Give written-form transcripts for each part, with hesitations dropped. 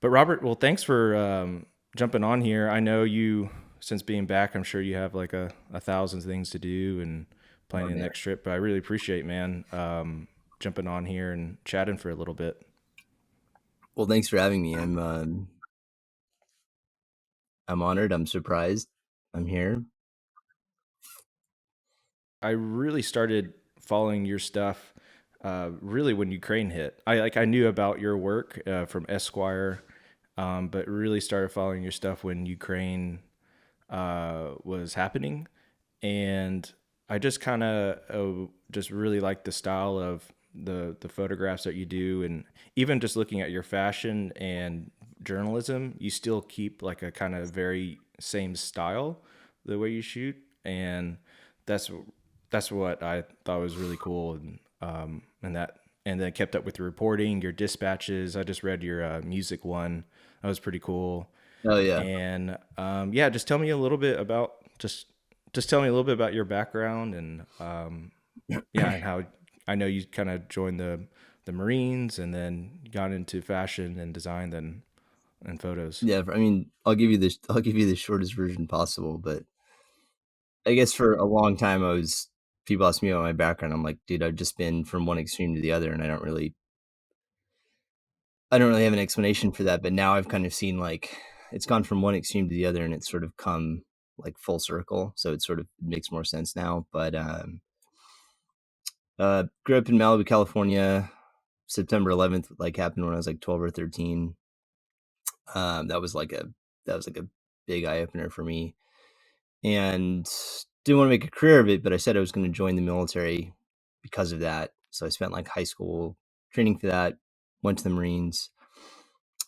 But Robert, well, thanks for jumping on here. I know you, since being back, I'm sure you have like a thousand things to do and planning the next trip. But I really appreciate, man, jumping on here and chatting for a little bit. Well, thanks for having me. I'm honored. I'm surprised. I'm here. I really started following your stuff really when Ukraine hit. I knew about your work from Esquire, but really started following your stuff when Ukraine was happening, and I just kind of just really like the style of the photographs that you do, and even just looking at your fashion and journalism, you still keep like a kind of very same style the way you shoot, and that's what I thought was really cool, and then kept up with your reporting, your dispatches. I just read your music one; that was pretty cool. Oh yeah. And yeah, just tell me a little bit about your background and yeah, and how I know you kind of joined the Marines and then got into fashion and design and photos. Yeah. I mean, I'll give you the shortest version possible, but I guess for a long time people ask me about my background. I'm like, dude, I've just been from one extreme to the other, and I don't really have an explanation for that. But now I've kind of seen like it's gone from one extreme to the other, and it's sort of come like full circle. So it sort of makes more sense now. But grew up in Malibu, California. September 11th like happened when I was like 12 or 13. That was like a big eye opener for me, and didn't want to make a career of it, but I said I was going to join the military because of that. So I spent like high school training for that, went to the Marines,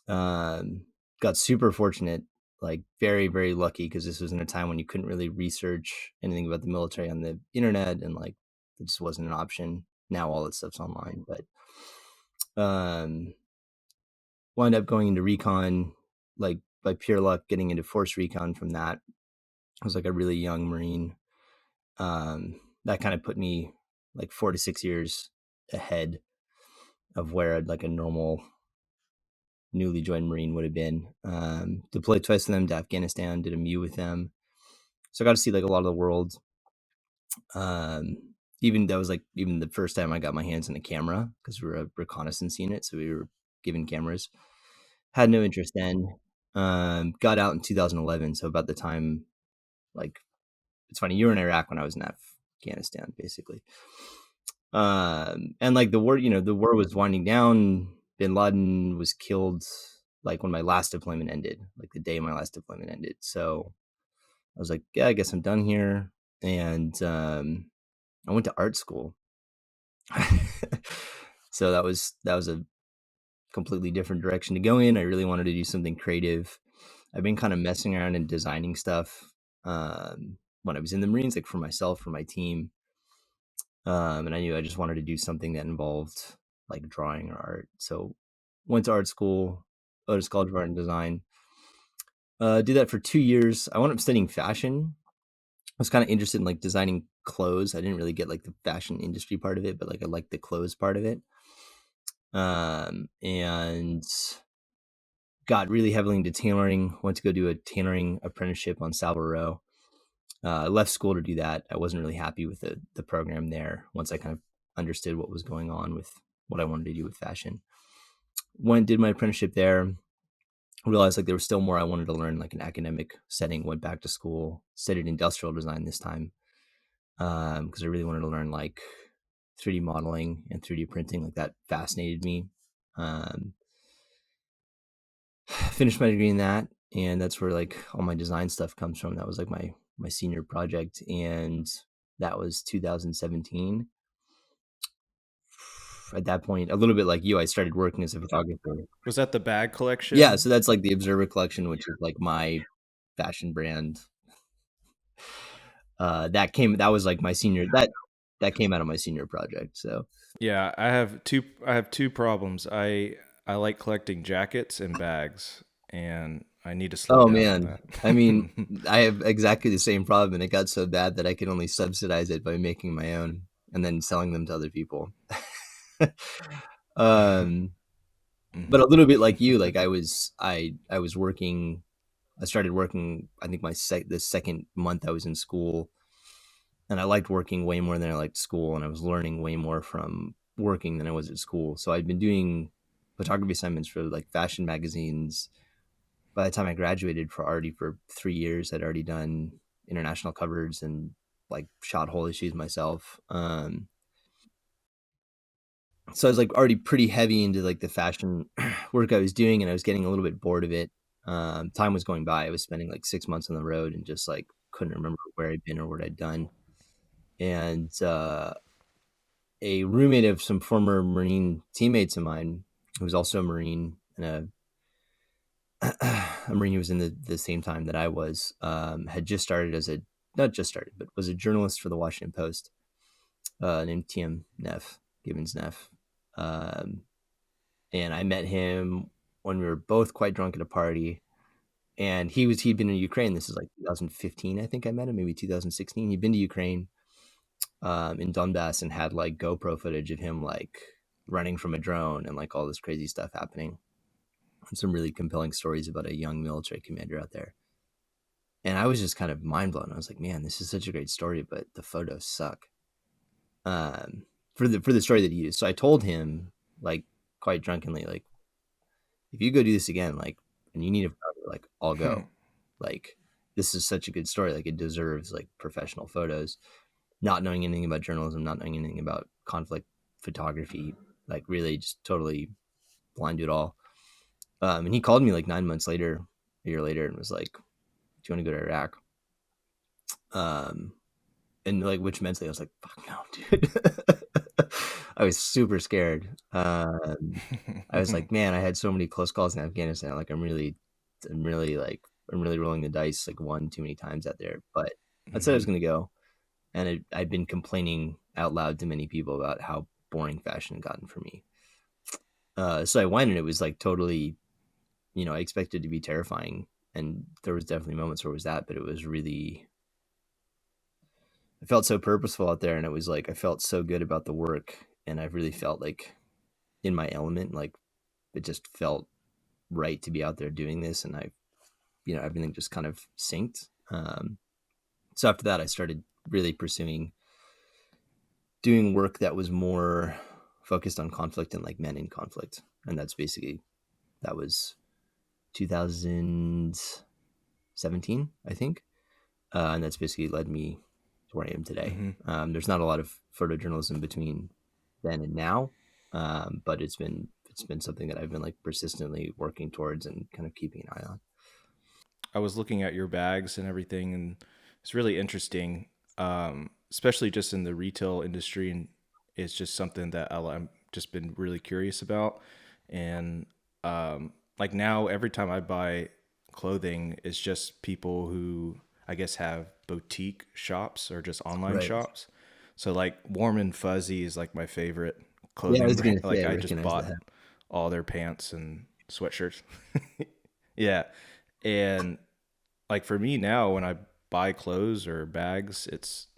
got super fortunate, like very, very lucky, because this was in a time when you couldn't really research anything about the military on the internet, and like it just wasn't an option. Now all that stuff's online, but wound up going into recon, like by pure luck, getting into force recon from that. I was like a really young Marine. That kind of put me like 4 to 6 years ahead of where like a normal newly joined Marine would have been. Deployed twice with them to Afghanistan, did a MEU with them. So I got to see like a lot of the world. Even the first time I got my hands on a camera, because we were a reconnaissance unit. So we were given cameras. Had no interest then. Got out in 2011. So about the time, like, it's funny, you were in Iraq when I was in Afghanistan, basically. And like the war was winding down. Bin Laden was killed like when my last deployment ended, like the day my last deployment ended. So I was like, yeah, I guess I'm done here. And I went to art school. So that was a completely different direction to go in. I really wanted to do something creative. I've been kind of messing around and designing stuff when I was in the Marines, like for myself, for my team. And I knew I just wanted to do something that involved like drawing or art. So went to art school, Otis College of Art and Design. Did that for 2 years. I wound up studying fashion. I was kind of interested in like designing clothes. I didn't really get like the fashion industry part of it, but like I liked the clothes part of it. And got really heavily into tailoring. Went to go do a tailoring apprenticeship on Savile Row. Left school to do that. I wasn't really happy with the program there once I kind of understood what was going on with what I wanted to do with fashion. Went, did my apprenticeship there. Realized like there was still more I wanted to learn, like an academic setting. Went back to school, studied industrial design this time, because I really wanted to learn like 3D modeling and 3D printing. Like that fascinated me. Finished my degree in that, and that's where like all my design stuff comes from. That was like my senior project, and that was 2017. At that point, a little bit like you, I started working as a photographer. Was that the bag collection? Yeah, so that's like the Observer collection, which is like my fashion brand. That was like my senior, that came out of my senior project. So Yeah, I have two problems. I like collecting jackets and bags, and I need to slow oh down on man, that. I mean, I have exactly the same problem, and it got so bad that I could only subsidize it by making my own and then selling them to other people. um, but Mhm. a little bit like you, like I was working. I started working. I think the second month I was in school, and I liked working way more than I liked school, and I was learning way more from working than I was at school. So I'd been doing photography assignments for like fashion magazines. By the time I graduated, for 3 years, I'd already done international covers and like shot whole issues myself. So I was like already pretty heavy into like the fashion work I was doing, and I was getting a little bit bored of it. Time was going by. I was spending like 6 months on the road and just like couldn't remember where I'd been or what I'd done. And a roommate of some former Marine teammates of mine, who was also a Marine and a Marine who was in the same time that I was, had just started not just started, but was a journalist for the Washington Post, named TM Neff, Gibbons Neff. Um, and I met him when we were both quite drunk at a party. And he'd been in Ukraine. This is like 2015, I think I met him, maybe 2016. He'd been to Ukraine, in Donbass, and had like GoPro footage of him like running from a drone and like all this crazy stuff happening. And some really compelling stories about a young military commander out there. And I was just kind of mind blown. I was like, man, this is such a great story, but the photos suck. For the story that he used. So I told him, like, quite drunkenly, like, if you go do this again, like, and you need a photographer, like, I'll go. Like, this is such a good story. Like, it deserves like professional photos. Not knowing anything about journalism, not knowing anything about conflict photography, like really just totally blind to it all. And he called me like 9 months later, a year later, and was like, "Do you want to go to Iraq?" Um, and like, which mentally I was like, "Fuck no, dude." I was super scared. I was like, man, I had so many close calls in Afghanistan. Like, I'm really like, I'm really rolling the dice like one too many times out there. But I said I was Mhm. going to go, and I'd been complaining out loud to many people about how boring fashion had gotten for me. So I went, and it was like totally, I expected it to be terrifying, and there was definitely moments where it was that, but it was really, I felt so purposeful out there, and it was like I felt so good about the work, and I really felt like in my element. Like it just felt right to be out there doing this, and everything just kind of synced. So after that, I started really pursuing doing work that was more focused on conflict and like men in conflict, and that was 2017, I think, and that's basically led me to where I am today. Mhm. There's not a lot of photojournalism between then and now, but it's been something that I've been like persistently working towards and kind of keeping an eye on. I was looking at your bags and everything, and it's really interesting, especially just in the retail industry. And it's just something that I'm just been really curious about. And like now, every time I buy clothing, it's just people who I guess have boutique shops or just online Right. shops. So like Warm and Fuzzy is like my favorite Yeah, I clothing was brand. gonna say Like I I just recognize bought that. all their pants and sweatshirts. Yeah. And like for me now when I buy clothes or bags, it's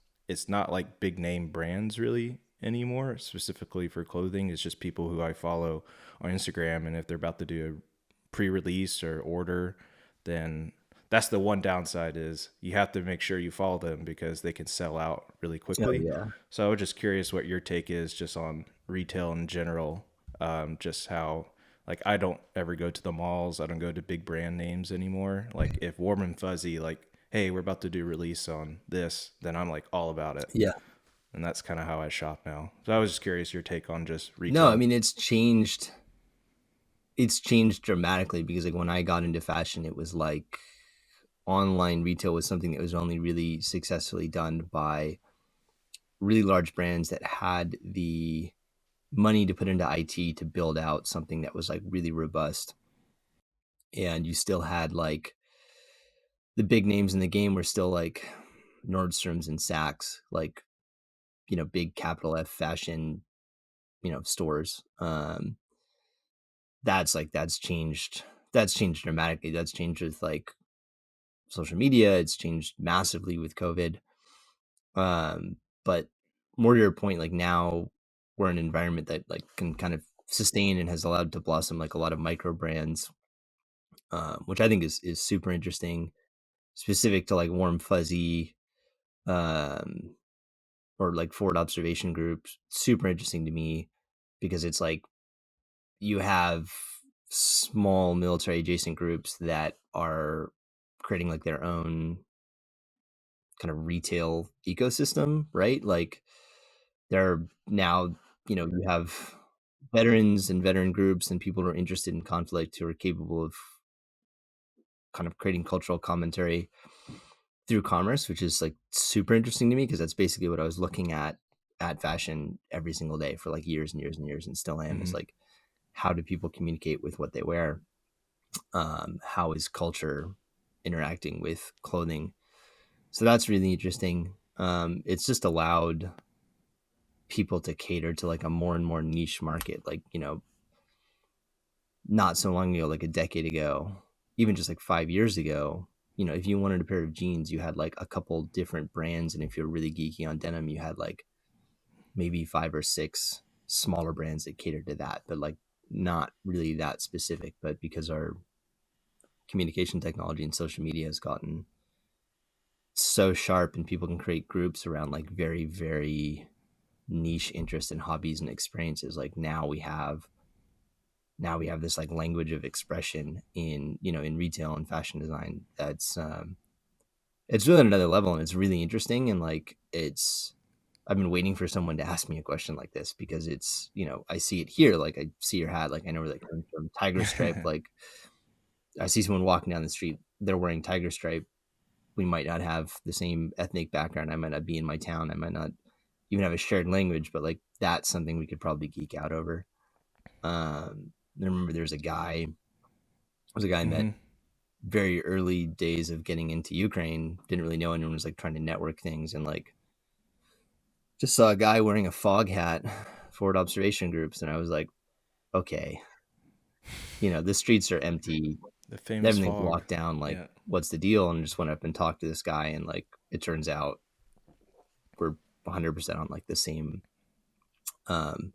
not like big name brands really anymore. Specifically for clothing, it's just people who I follow on Instagram, and if they're about to do a pre-release or order, then that's the one downside is you have to make sure you follow them because they can sell out really Oh quickly. yeah. So I was just curious what your take is just on retail in general, just how like I don't ever go to the malls. I don't go to big brand names anymore. Like if Warm and Fuzzy, like, hey, we're about to do release on this, then I'm like all about it. Yeah. And that's kind of how I shop now. So I was just curious your take on just No, I retail. mean it's changed. It's changed dramatically because like when I got into fashion, it was like online retail was something that was only really successfully done by really large brands that had the money to put into IT to build out something that was like really robust. And you still had like the big names in the game were still like Nordstrom's and Saks, like, big capital F fashion, stores. That's changed dramatically. That's changed with like social media. It's changed massively with COVID. But more to your point, like now we're in an environment that like can kind of sustain and has allowed to blossom like a lot of micro brands, which I think is super interesting, specific to like warm fuzzy, um, or like forward observation groups. Super interesting to me because it's like you have small military adjacent groups that are creating like their own kind of retail ecosystem, right? Like there now, you have veterans and veteran groups and people who are interested in conflict who are capable of kind of creating cultural commentary through commerce, which is like super interesting to me because that's basically what I was looking at fashion every single day for like years and years and years and still am, is like, how do people communicate with what they wear? How is culture interacting with clothing? So that's really interesting. It's just allowed people to cater to like a more and more niche market. Like, not so long ago, like a decade ago, even just like 5 years ago, if you wanted a pair of jeans, you had like a couple different brands. And if you're really geeky on denim, you had like maybe 5 or 6 smaller brands that catered to that, but like not really that specific. But because our communication technology and social media has gotten so sharp and people can create groups around like very, very niche interests and hobbies and experiences, like now we have this like language of expression in retail and fashion design that's it's really another level, and it's really interesting. And like I've been waiting for someone to ask me a question like this because it's, I see it here. Like I see your hat, like I know where that comes from. Tiger stripe. Like I see someone walking down the street, they're wearing tiger stripe. We might not have the same ethnic background. I might not be in my town. I might not even have a shared language, but like that's something we could probably geek out over. I remember there was a guy I met very early days of getting into Ukraine. Didn't really know anyone, was like trying to network things, and like just saw a guy wearing a fog hat, forward observation groups, and I was like, okay, the streets are empty, The famous everything's fog. locked down. Like, Yeah. what's the deal? And just went up and talked to this guy, and like it turns out we're 100% on like um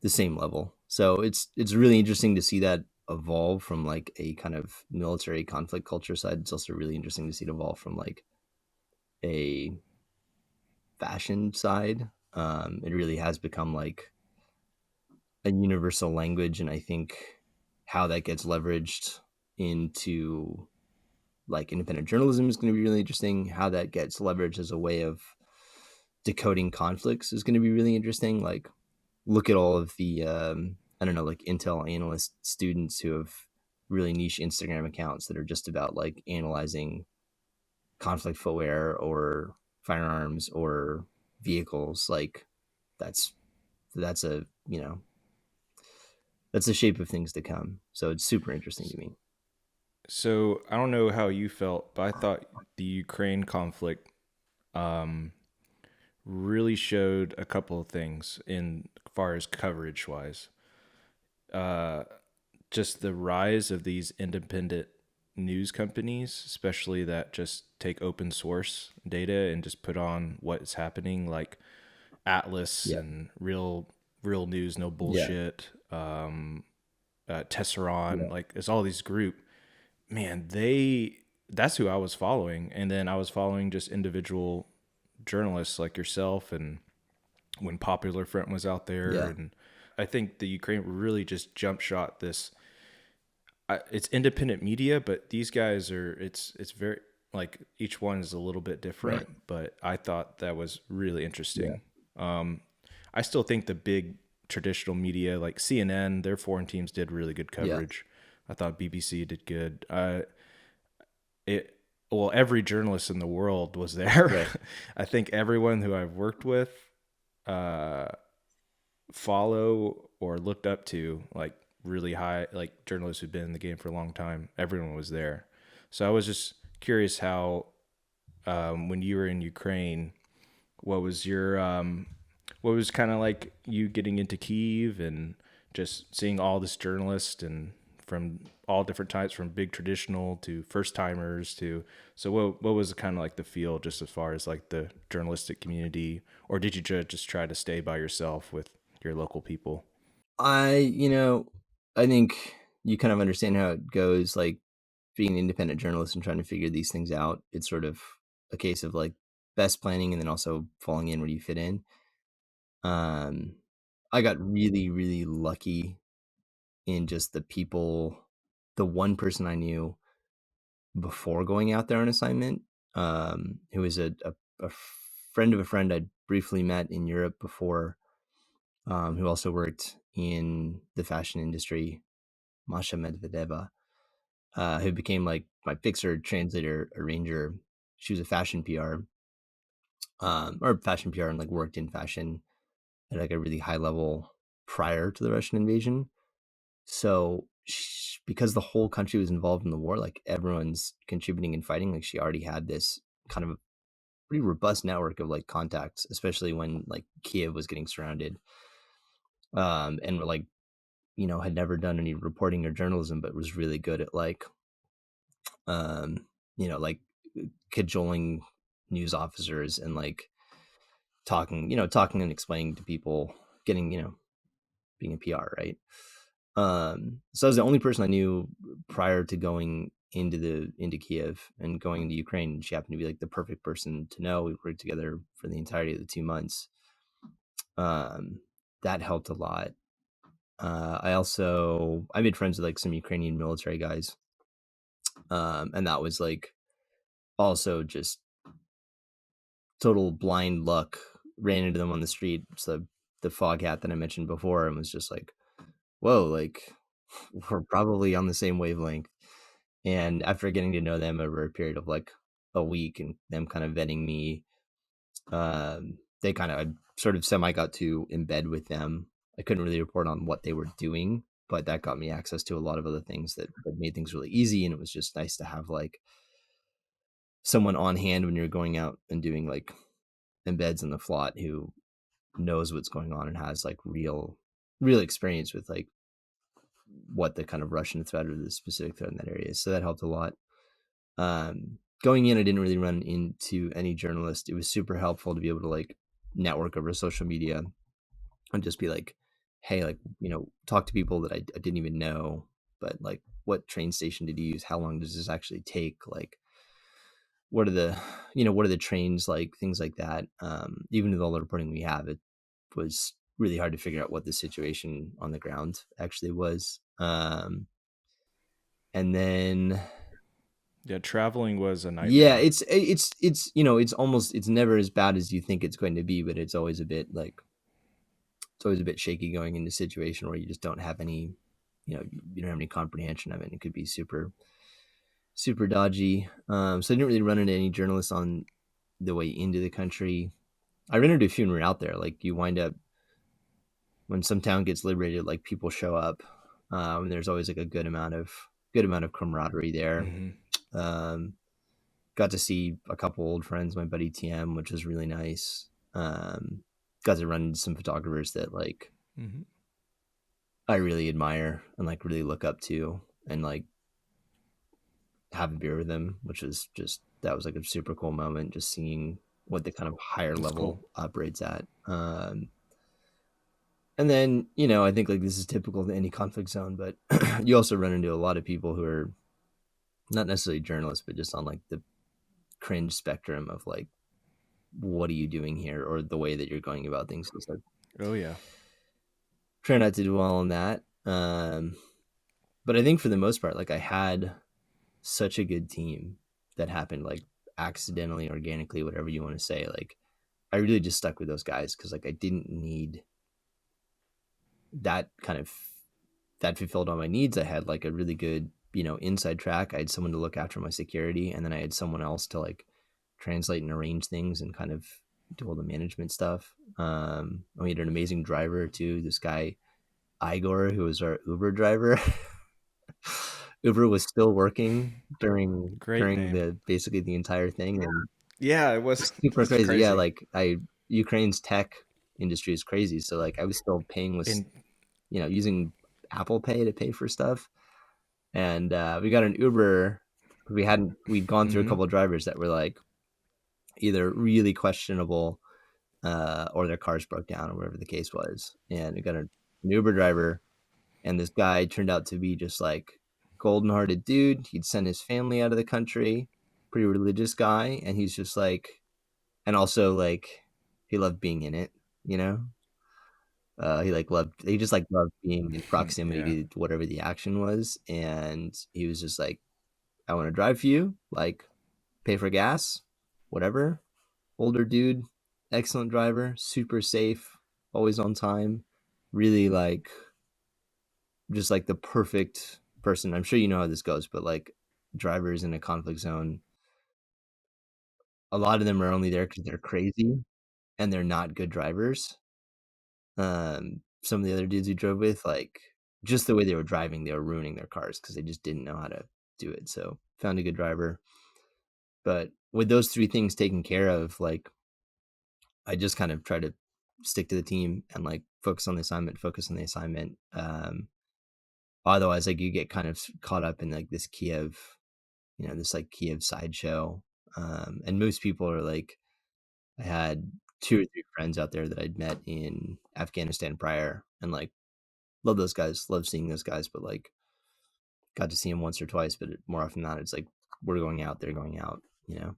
the same level. So it's really interesting to see that evolve from like a kind of military conflict culture side. It's also really interesting to see it evolve from like a fashion side. It really has become like a universal language, and I think how that gets leveraged into like independent journalism is going to be really interesting. How that gets leveraged as a way of decoding conflicts is going to be really interesting. Like, look at all of the I don't know, like Intel analyst students who have really niche Instagram accounts that are just about like analyzing conflict footwear or firearms or vehicles. Like that's that's a that's the shape of things to come. So it's super interesting to me. So I don't know how you felt, but I thought the Ukraine conflict um, really showed a couple of things in far as coverage wise. Uh, just the rise of these independent news companies, especially that just take open source data and just put on what's happening, like Atlas Yeah. and real news, no Yeah. bullshit. Tesseron, Yeah. like it's all these group. Man, that's who I was following, and then I was following just individual journalists like yourself, and when Popular Front was out there, Yeah. and I think the Ukraine really just jump shot this. It's independent media, but these guys are it's very like each one is a little bit Right. different. But I thought that was really Yeah. interesting. I still think the big traditional media like CNN, their foreign teams did really good Yeah. coverage. I thought BBC did good. It well, every journalist in the world was there. Right. I think everyone who I've worked with, uh, follow or looked up to, like really high, like journalists who've been in the game for a long time. Everyone was there. So I was just curious how when you were in Ukraine. What was your what was kind of like you getting into Kyiv and just seeing all this journalists and from all different types, from big traditional to first timers to, so what was kind of like the feel just as far as like the journalistic community, or did you just try to stay by yourself with your local people? I think you kind of understand how it goes, like being an independent journalist and trying to figure these things out. It's sort of a case of like best planning and then also falling in where you fit in. Um, I got really, really lucky in just the people, the one person I knew before going out there on assignment, who was a friend of a friend I'd briefly met in Europe before, who also worked in the fashion industry, Masha Medvedeva, who became like my fixer, translator, arranger. She was a fashion PR, or fashion PR, and like worked in fashion at like a really high level prior to the Russian invasion. So because the whole country was involved in the war, like everyone's contributing and fighting, like she already had this kind of a pretty robust network of like contacts, especially when like Kiev was getting surrounded. And were like, had never done any reporting or journalism, but was really good at like, like cajoling news officers and like talking and explaining to people, getting, being a PR, right? So I was the only person I knew prior to going into Kiev and going into Ukraine. And she happened to be like the perfect person to know. We worked together for the entirety of the 2 months. That helped a lot. I made friends with like some Ukrainian military guys. And that was like also just total blind luck. Ran into them on the street. So the fog hat that I mentioned before, and was just like, whoa, like we're probably on the same wavelength. And after getting to know them over a period of like a week and them kind of vetting me, they kind of, I sort of semi got to embed with them. I couldn't really report on what they were doing, but that got me access to a lot of other things that made things really easy. And it was just nice to have like someone on hand when you're going out and doing like embeds in the flot who knows what's going on and has like real experience with like what the kind of Russian threat or the specific threat in that area is. So that helped a lot. Going in, I didn't really run into any journalist. It was super helpful to be able to like network over social media and just be like, hey, like, talk to people that I didn't even know, but like, what train station did you use? How long does this actually take? Like, what are the trains like? Things like that. Even with all the reporting we have, it was really hard to figure out what the situation on the ground actually was. And then Yeah, traveling was a yeah, nightmare. it's never as bad as you think it's going to be, but it's always a bit shaky going into a situation where you just don't have any, you don't have any comprehension of it. It could be super, super dodgy. So I didn't really run into any journalists on the way into the country. I ran into a few when we were out there. Like you wind up, when some town gets liberated, like people show up. And there's always like a good amount of camaraderie there. Hmm. Um, Got to see a couple old friends, my buddy TM, which was really nice. Got to run into some photographers that like Hmm. I really admire and like really look up to, and like have a beer with them, which was just, that was like a super cool moment, just seeing what the kind of higher That's cool. level operates at. And then, I think like this is typical of any conflict zone, but you also run into a lot of people who are not necessarily journalists, but just on like the cringe spectrum of like, what are you doing here, or the way that you're going about things. So it's like, Oh yeah. try not to dwell on that. But I think for the most part, like I had such a good team that happened like accidentally, organically, whatever you want to say. Like I really just stuck with those guys because like I didn't need that kind of, that fulfilled all my needs. I had like a really good, inside track. I had someone to look after my security, and then I had someone else to like translate and arrange things and kind of do all the management stuff. We had an amazing driver too. This guy Igor, who was our Uber driver. Uber was still working during Great name. the basically the entire thing, and Yeah, it was. Super It's crazy. Yeah, crazy. like Ukraine's tech industry is crazy. So like I was still paying with, And using Apple Pay to pay for stuff. And we got an Uber. We'd gone through a mm-hmm. couple of drivers that were like either really questionable, or their cars broke down or whatever the case was. And we got an Uber driver, and this guy turned out to be just like golden hearted dude. He'd sent his family out of the country, pretty religious guy, and he's just like, and also like he loved being in it, you know. He just like loved being in Yeah. proximity to whatever the action was, and he was just like, I want to drive for you, like pay for gas, whatever. Older dude, excellent driver, super safe, always on time, really like just like the perfect person. I'm sure you know how this goes, but like drivers in a conflict zone, a lot of them are only there because they're crazy and they're not good drivers. Some of the other dudes we drove with, like just the way they were driving, they were ruining their cars because they just didn't know how to do it. So found a good driver. But with those three things taken care of, like I just kind of try to stick to the team and like focus on the assignment, focus on the assignment. Otherwise, like you get kind of caught up in like this Kiev, this like Kiev sideshow. And most people are like, I had two or three friends out there that I'd met in Afghanistan prior, and like love those guys, love seeing those guys, but like got to see them once or twice, but more often than not, it's like we're going out, they're going out, you know.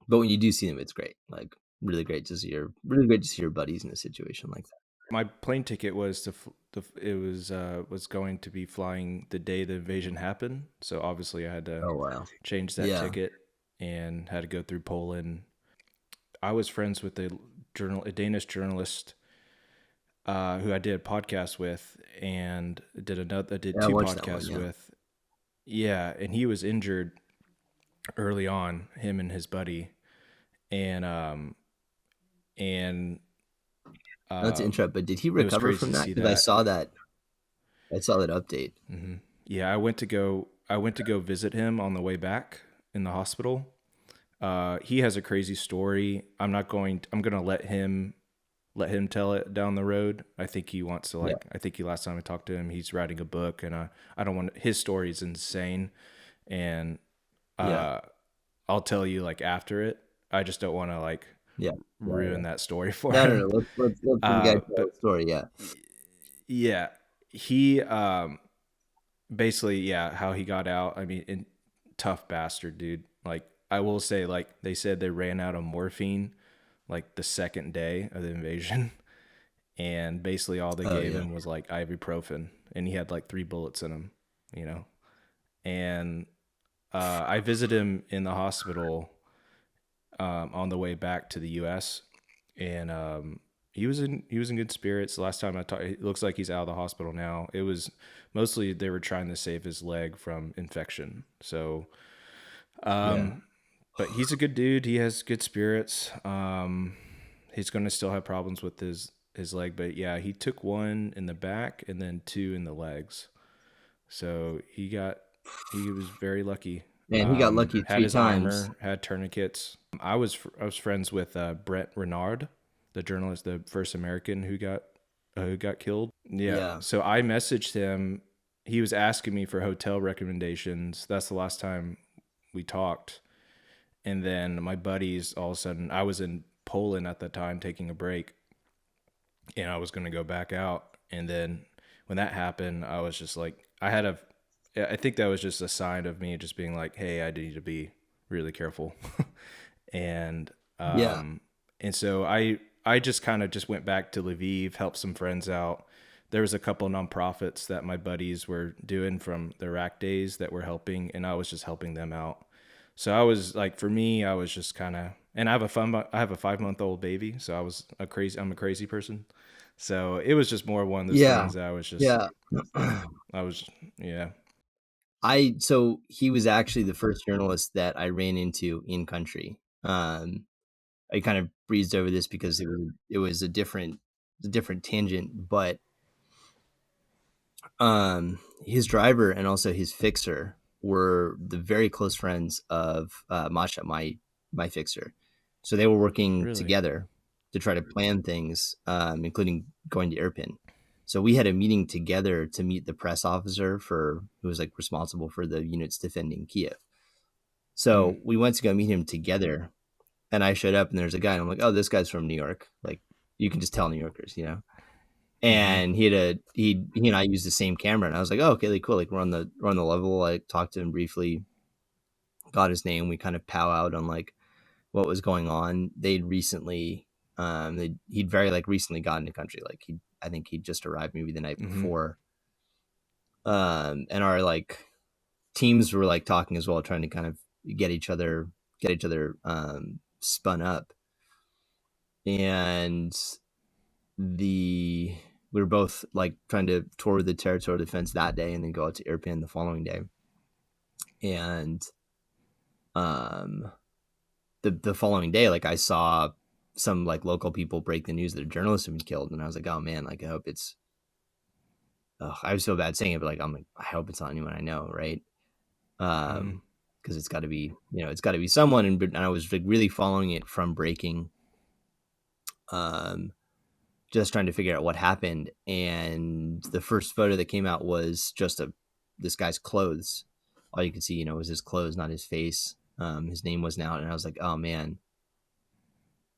But when you do see them, it's great, like really great to see your buddies in a situation like that. My plane ticket was it was going to be flying the day the invasion happened. So obviously I had to Oh wow, change that yeah, ticket and had to go through Poland. I was friends with a Danish journalist who I did a podcast with, and I did yeah, I two watched that one, podcasts yeah, with. Yeah, and he was injured early on, him and his buddy, and and not to interrupt, but did he it was recover crazy from to that? see Because that. I saw that update. Hmm. Yeah, I went to go visit him on the way back in the hospital. He has a crazy story. I'm gonna let him tell it down the road. I think he wants to Yeah, like. I think he last time I talked to him, he's writing a book, and I don't want his story is insane, and yeah, uh, I'll tell you like after it. I just don't want to like yeah, yeah, ruin yeah. that story for No, no, him. no. Let's let the guy tell But the story. Yeah, yeah, he basically yeah how he got out. I mean, tough bastard, dude. Like I will say, like they said they ran out of morphine like the second day of the invasion, and basically all they oh gave yeah, him was like ibuprofen, and he had like 3 bullets in him, you know. And I visited him in the hospital on the way back to the U.S. and he was in good spirits. The last time I talked, it looks like he's out of the hospital now. It was mostly they were trying to save his leg from infection. So, yeah. but he's a good dude. He has good spirits. He's going to still have problems with his leg, but yeah, he took one in the back and then two in the legs. So he was very lucky. Man, he got lucky Had three his times. armor, had tourniquets. I was friends with Brett Renard, the journalist, the first American who got killed. Yeah, Yeah. so I messaged him. He was asking me for hotel recommendations. That's the last time we talked. And then my buddies, all of a sudden, I was in Poland at the time taking a break, and I was going to go back out. And then when that happened, I was just like, I think that was just a sign of me just being like, hey, I need to be really careful. and, Yeah. um, and so I just kind of just went back to Lviv, helped some friends out. There was a couple of nonprofits that my buddies were doing from the rack days that were helping, and I was just helping them out. So I was like, for me, I was just kind of, and I have a 5 month old baby, so I'm a crazy person. So it was just more one of those Yeah. things that I was just, Yeah. I was, yeah. So he was actually the first journalist that I ran into in country. I kind of breezed over this because it was a different tangent, but his driver and also his fixer were the very close friends of Masha, my fixer. So they were working Really? together to try to plan things, including going to Irpin. So we had a meeting together to meet the press officer who was like responsible for the units defending Kiev. Mm. So we went to go meet him together, and I showed up, and there's a guy, and I'm like, oh, this guy's from New York. Like, you can just tell New Yorkers, you know. Mm-hmm. And he and I used the same camera, and I was like, oh, okay, like, cool. Like, we're on the level. I talked to him briefly, got his name. We kind of powwowed on like what was going on. They'd recently, he'd very like recently gotten to country. Like I think he'd just arrived maybe the night Mm-hmm. before. And our like teams were like talking as well, trying to kind of get each other spun up. And we were both like trying to tour the territorial defense that day and then go out to Irpin the following day. And um the following day, like I saw some like local people break the news that a journalist had been killed, and I was like, oh man, like I hope it's I was so bad saying it, but like I'm like, I hope it's not anyone I know, right? Mm-hmm. Because it's got to be, it's got to be someone. And I was like really following it from breaking, um just trying to figure out what happened. And the first photo that came out was just this guy's clothes. All you could see, was his clothes, not his face. His name wasn't out, and I was like, oh man,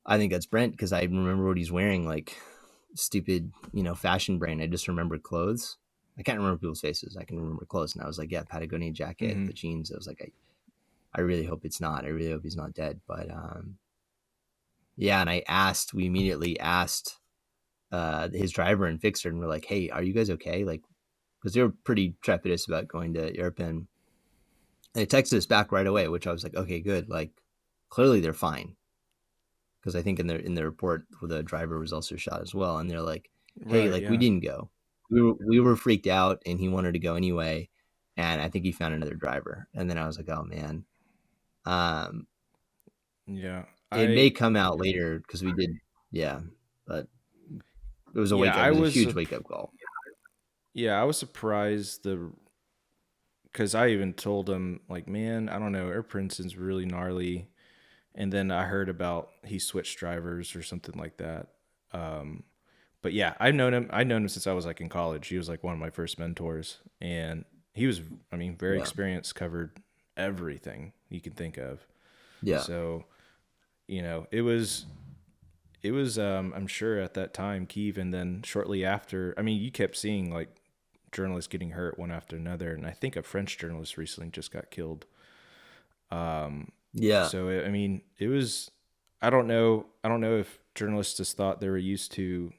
I think that's Brent, because I remember what he's wearing, like stupid, fashion brand. I just remember clothes. I can't remember people's faces. I can remember clothes. And I was like, yeah, Patagonia jacket, Mm-hmm. the jeans. I was like, I really hope it's not. I really hope he's not dead. But yeah, and we immediately asked his driver and fixer, and we're like, hey, are you guys okay? Like, because they were pretty trepidatious about going to Irpin. And they texted us back right away, which I was like, okay, good. Like, clearly they're fine. Because I think in the report, the driver was also shot as well, and they're like, "Hey, Right. like we Yeah. didn't go. We were freaked out, and he wanted to go anyway, and I think he found another driver." And then I was like, "Oh man." Um, Yeah. it may I come out later because we did, yeah, but it was a yeah, It I was a was huge wake up call. yeah, I was surprised because I even told him like, man, I don't know, Air Princeton's really gnarly. And then I heard about he switched drivers or something like that. Um, but yeah, I've known him. I've known him since I was like in college. He was like one of my first mentors, and he was, I mean, very Yeah, experienced, covered everything you can think of. yeah, So it was I'm sure at that time Kiev, and then shortly after, I mean, you kept seeing like journalists getting hurt one after another, and I think a French journalist recently just got killed. Um, yeah, so I mean, it was. I don't know. I don't know if journalists just thought they were used to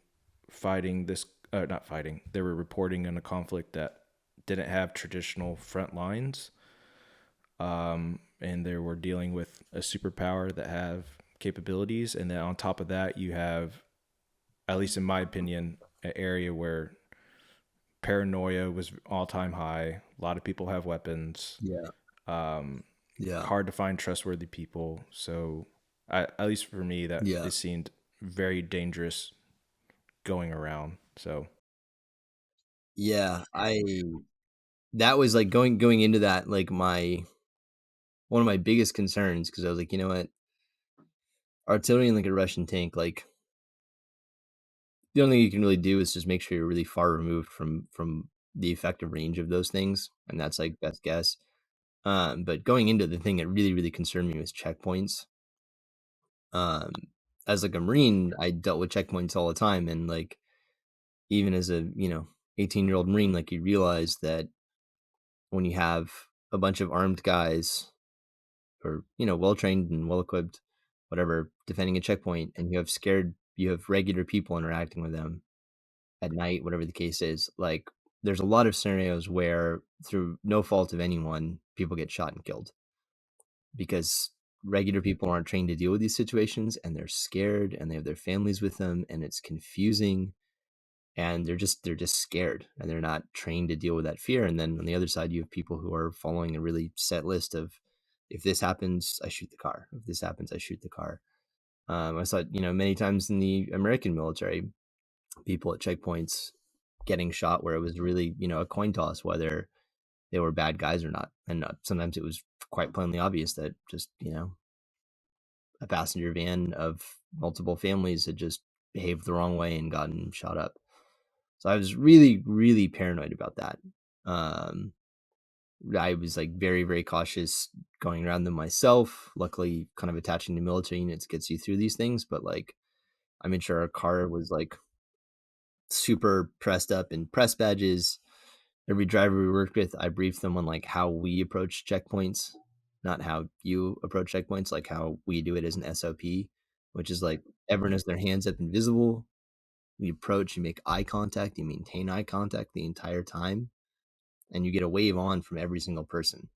fighting this. Not fighting. They were reporting on a conflict that didn't have traditional front lines, and they were dealing with a superpower that have capabilities, and then on top of that, you have, at least in my opinion, an area where paranoia was all time high. A lot of people have weapons. yeah, Um, yeah, Hard to find trustworthy people. So, at least for me, that yeah, it seemed very dangerous going around. So, yeah. That was like going into that, like my one of my biggest concerns, because I was like, you know what, artillery and like a Russian tank, like the only thing you can really do is just make sure you're really far removed from the effective range of those things, and that's like best guess. But going into the thing that really concerned me was checkpoints. Um, as like a Marine, I dealt with checkpoints all the time, and like even as a 18-year-old Marine, like you realize that when you have a bunch of armed guys, or well trained and well equipped, whatever, defending a checkpoint, and you have regular people interacting with them at night, whatever the case is, like there's a lot of scenarios where through no fault of anyone, people get shot and killed because regular people aren't trained to deal with these situations, and they're scared, and they have their families with them, and it's confusing, and they're just scared, and they're not trained to deal with that fear. And then on the other side, you have people who are following a really set list of, if this happens, I shoot the car. If this happens, I shoot the car. I saw it, many times in the American military, people at checkpoints getting shot where it was really, a coin toss whether they were bad guys or not. And sometimes it was quite plainly obvious that just, a passenger van of multiple families had just behaved the wrong way and gotten shot up. So I was really, really paranoid about that. Um, I was like very, very cautious going around them myself. Luckily, kind of attaching to military units gets you through these things, but like I made sure our car was like super pressed up in press badges. Every driver we worked with, I briefed them on like how we approach checkpoints, not how you approach checkpoints, like how we do it as an SOP, which is like everyone has their hands up and visible. You approach, you make eye contact, you maintain eye contact the entire time, and you get a wave on from every single person.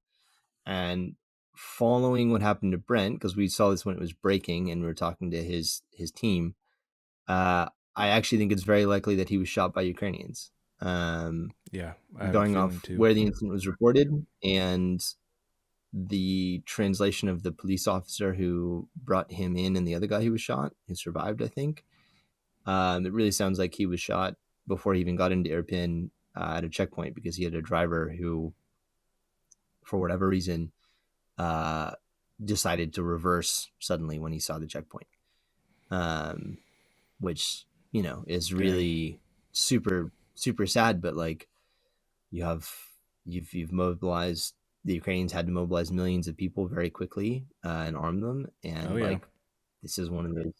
And following what happened to Brent, because we saw this when it was breaking and we were talking to his team, I actually think it's very likely that he was shot by Ukrainians. Yeah, I have a Going feeling off too. where the incident was reported and the translation of the police officer who brought him in and the other guy who was shot, who survived, I think. It really sounds like he was shot before he even got into Irpin at a checkpoint because he had a driver who, for whatever reason, uh, decided to reverse suddenly when he saw the checkpoint, um, which is Dang. really super super sad. But like you have you've mobilized the Ukrainians had to mobilize millions of people very quickly and arm them, Oh and yeah. like this is one of those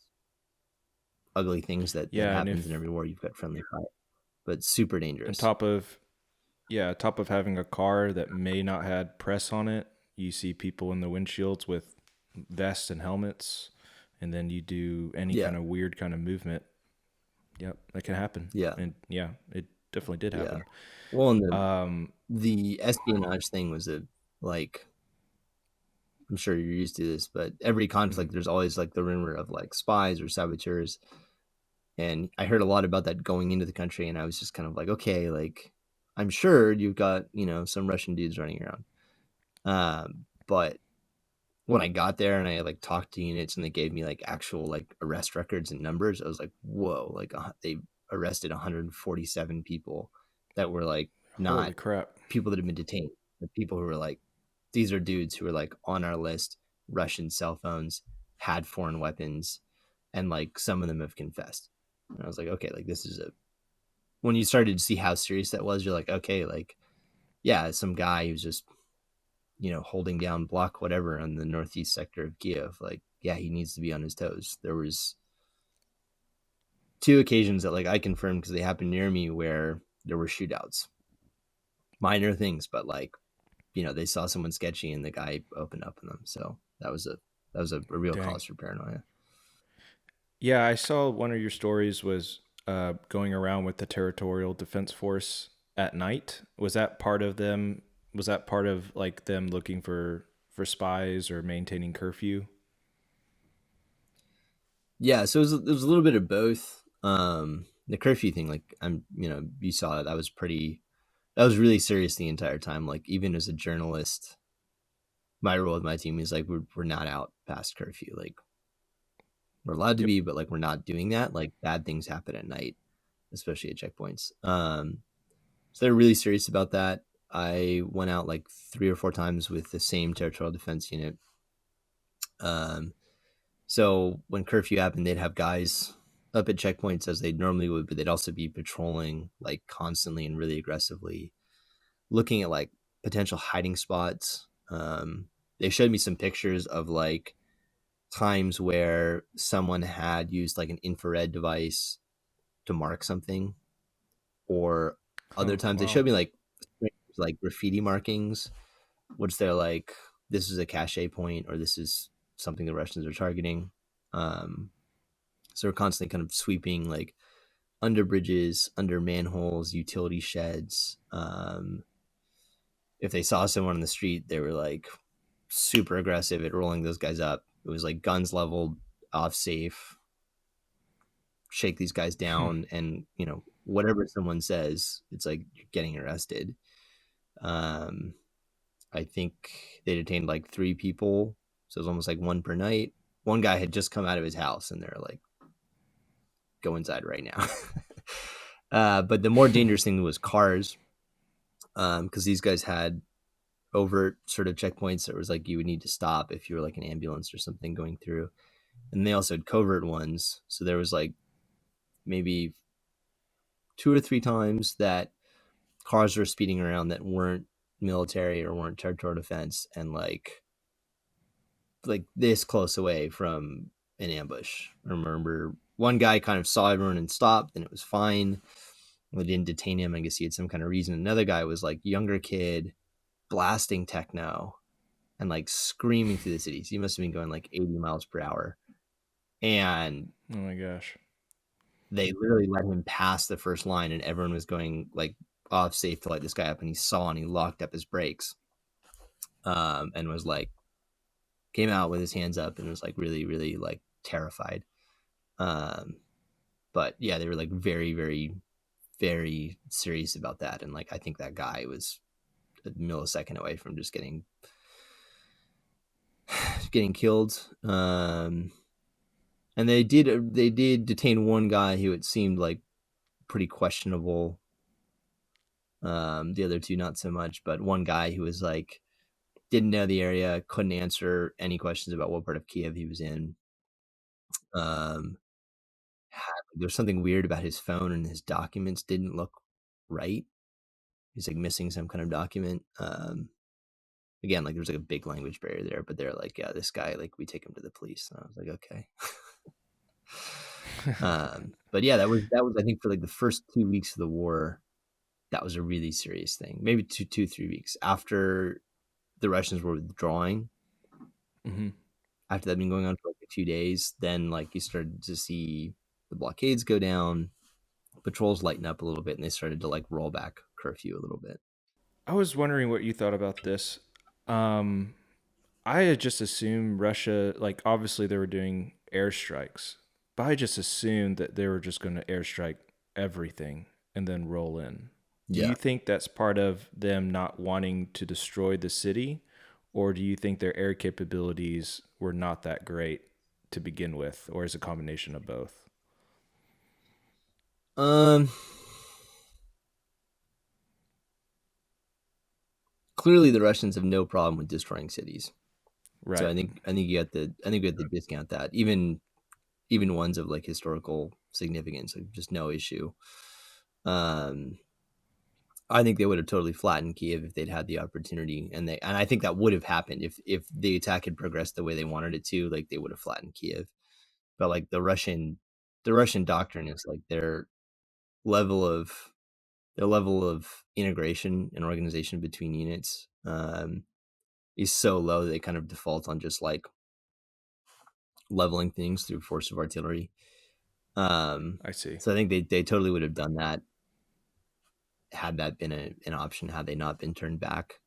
ugly things that Yeah, and happens in if every war. You've got friendly fire, but super on dangerous. top of top of having a car that may not had press on it, you see people in the windshields with vests and helmets, and then you do any Yeah, kind of weird kind of movement. Yep, that can happen. yeah, And yeah, it definitely did yeah. happen. Well, and Um, the espionage thing was a like I'm sure you're used to this, but every conflict there's always like the rumor of like spies or saboteurs. And I heard a lot about that going into the country, and I was just kind of like, okay, like I'm sure you've got, some Russian dudes running around. But when I got there and I like talked to units and they gave me like actual like arrest records and numbers, I was like, whoa, like they arrested 147 people that were like holy not crap. people that had been detained, the people who were like, these are dudes who were like on our list, Russian cell phones, had foreign weapons, and like some of them have confessed. And I was like, okay, like this is a when you started to see how serious that was, you're like, okay, like yeah, some guy who's just holding down block whatever on the northeast sector of Kiev. Like, yeah, he needs to be on his toes. There was two occasions that like I confirmed because they happened near me where there were shootouts, minor things, but like they saw someone sketchy and the guy opened up on them. So that was a real Dang. cause for paranoia. Yeah, I saw one of your stories was going around with the Territorial Defense Force at night. Was that part of them? Was that part of like them looking for spies or maintaining curfew? Yeah, so it was a little bit of both. The curfew thing, like you saw that was pretty. That was really serious the entire time. Like even as a journalist, my role with my team is like we're not out past curfew. Like we're allowed to Yep. be, but like we're not doing that. Like bad things happen at night, especially at checkpoints. So they're really serious about that. I went out like 3 or 4 times with the same territorial defense unit. Um, so when curfew happened, they'd have guys up at checkpoints as they normally would, but they'd also be patrolling like constantly and really aggressively, looking at like potential hiding spots. They showed me some pictures of like times where someone had used like an infrared device to mark something, or other Oh times they wow. showed me like graffiti markings, which they're like, this is a cache point or this is something the Russians are targeting. Um, so we're constantly kind of sweeping like under bridges, under manholes, utility sheds. If they saw someone on the street, they were like super aggressive at rolling those guys up. It was like guns leveled, off safe, shake these guys down, and whatever someone says, it's like you're getting arrested. Um, I think they detained like 3 people, so it was almost like one per night. One guy had just come out of his house, and they're like, "Go inside right now." But the more dangerous thing was cars, because these guys had overt sort of checkpoints that was like you would need to stop if you were like an ambulance or something going through. And they also had covert ones. So there was like maybe 2 or 3 times that cars were speeding around that weren't military or weren't territorial defense, and like this close away from an ambush. I remember one guy kind of saw everyone and stopped, and it was fine. They didn't detain him. I guess he had some kind of reason. Another guy was like younger kid blasting techno and like screaming through the city. So he must have been going like 80 miles per hour. And Oh my gosh. they literally let him pass the first line, and everyone was going like off safe to light this guy up. And he saw and he locked up his brakes, and was like, came out with his hands up and was like really, really like terrified. But yeah, they were like very, very, very serious about that. And like, I think that guy was a millisecond away from just getting killed. And they did detain one guy who it seemed like pretty questionable. The other two not so much, but one guy who was like didn't know the area, couldn't answer any questions about what part of Kiev he was in. There's something weird about his phone, and his documents didn't look right. He's like missing some kind of document. Again, like there's like a big language barrier there, but they're like, yeah, this guy, like we take him to the police. And I was like, okay. But yeah, that was I think for like the first 2 weeks of the war, that was a really serious thing. Maybe 3 weeks after the Russians were withdrawing. Mm-hmm. After that been going on for like a few days, then like you started to see the blockades go down, patrols lighten up a little bit, and they started to like roll back curfew a little bit. I was wondering what you thought about this. Um, I had just assumed Russia, like obviously they were doing airstrikes, but I just assumed that they were just going to airstrike everything and then roll in. Do Yeah. you think that's part of them not wanting to destroy the city, or do you think their air capabilities were not that great to begin with, or is it a combination of both? Um, Clearly the Russians have no problem with destroying cities. So Right. I think you have to discount that. Even ones of like historical significance, like just no issue. Um, I think they would have totally flattened Kiev if they'd had the opportunity, and I think that would have happened if the attack had progressed the way they wanted it to. Like they would have flattened Kiev. But like the Russian doctrine is like level of their level of integration and organization between units is so low that they kind of default on just like leveling things through force of artillery. Um, I see. so I think they totally would have done that had that been an option, had they not been turned back.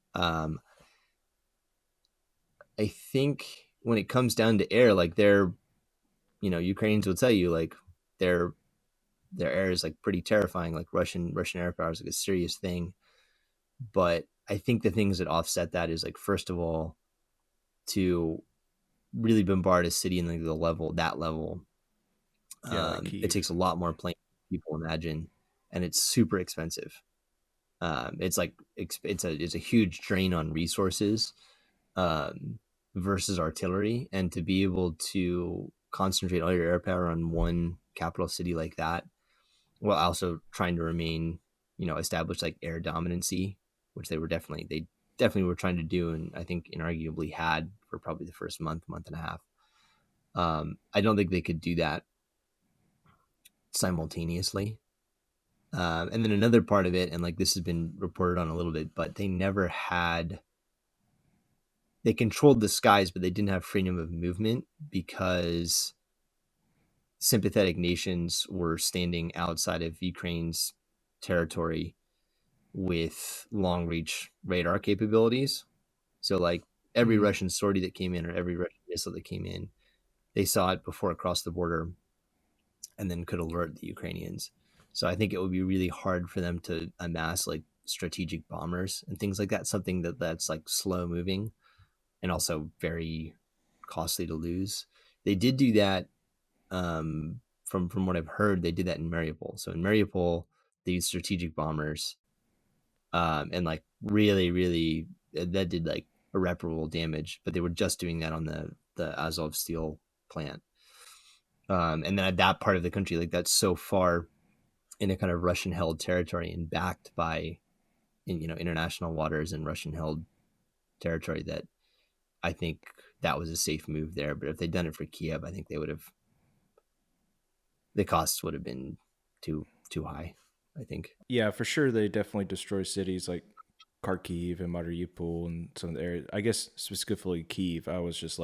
I think when it comes down to air, like Ukrainians will tell you like their air is like pretty terrifying. Like Russian air power is like a serious thing. But I think the things that offset that is like first of all, to really bombard a city in like that level, Yeah, like it Kiev. takes a lot more planes than people imagine, and it's super expensive. It's like it's a huge drain on resources, um, versus artillery, and to be able to concentrate all your air power on one capital city like that, while also trying to remain, establish like air dominancy, which they definitely were trying to do, and I think inarguably had for probably the first month and a half. I don't think they could do that simultaneously. And then another part of it, and like this has been reported on a little bit, but they controlled the skies, but they didn't have freedom of movement because sympathetic nations were standing outside of Ukraine's territory with long reach radar capabilities. So like every Mm-hmm. Russian sortie that came in, or every Russian missile that came in, they saw it before it crossed the border and then could alert the Ukrainians. So I think it would be really hard for them to amass like strategic bombers and things like that, something that's like slow moving and also very costly to lose. They did do that, from what I've heard, they did that in Mariupol. So in Mariupol, they used strategic bombers, and like really, really, that did like irreparable damage. But they were just doing that on the Azov steel plant. And then at that part of the country, like that's so far in a kind of Russian held territory and backed by, international waters and Russian held territory, that I think that was a safe move there. But if they'd done it for Kiev, I think the costs would have been too high, I think. Yeah, for sure. They definitely destroy cities like Kharkiv and Mariupol and some of the areas. I guess specifically Kiev. I was just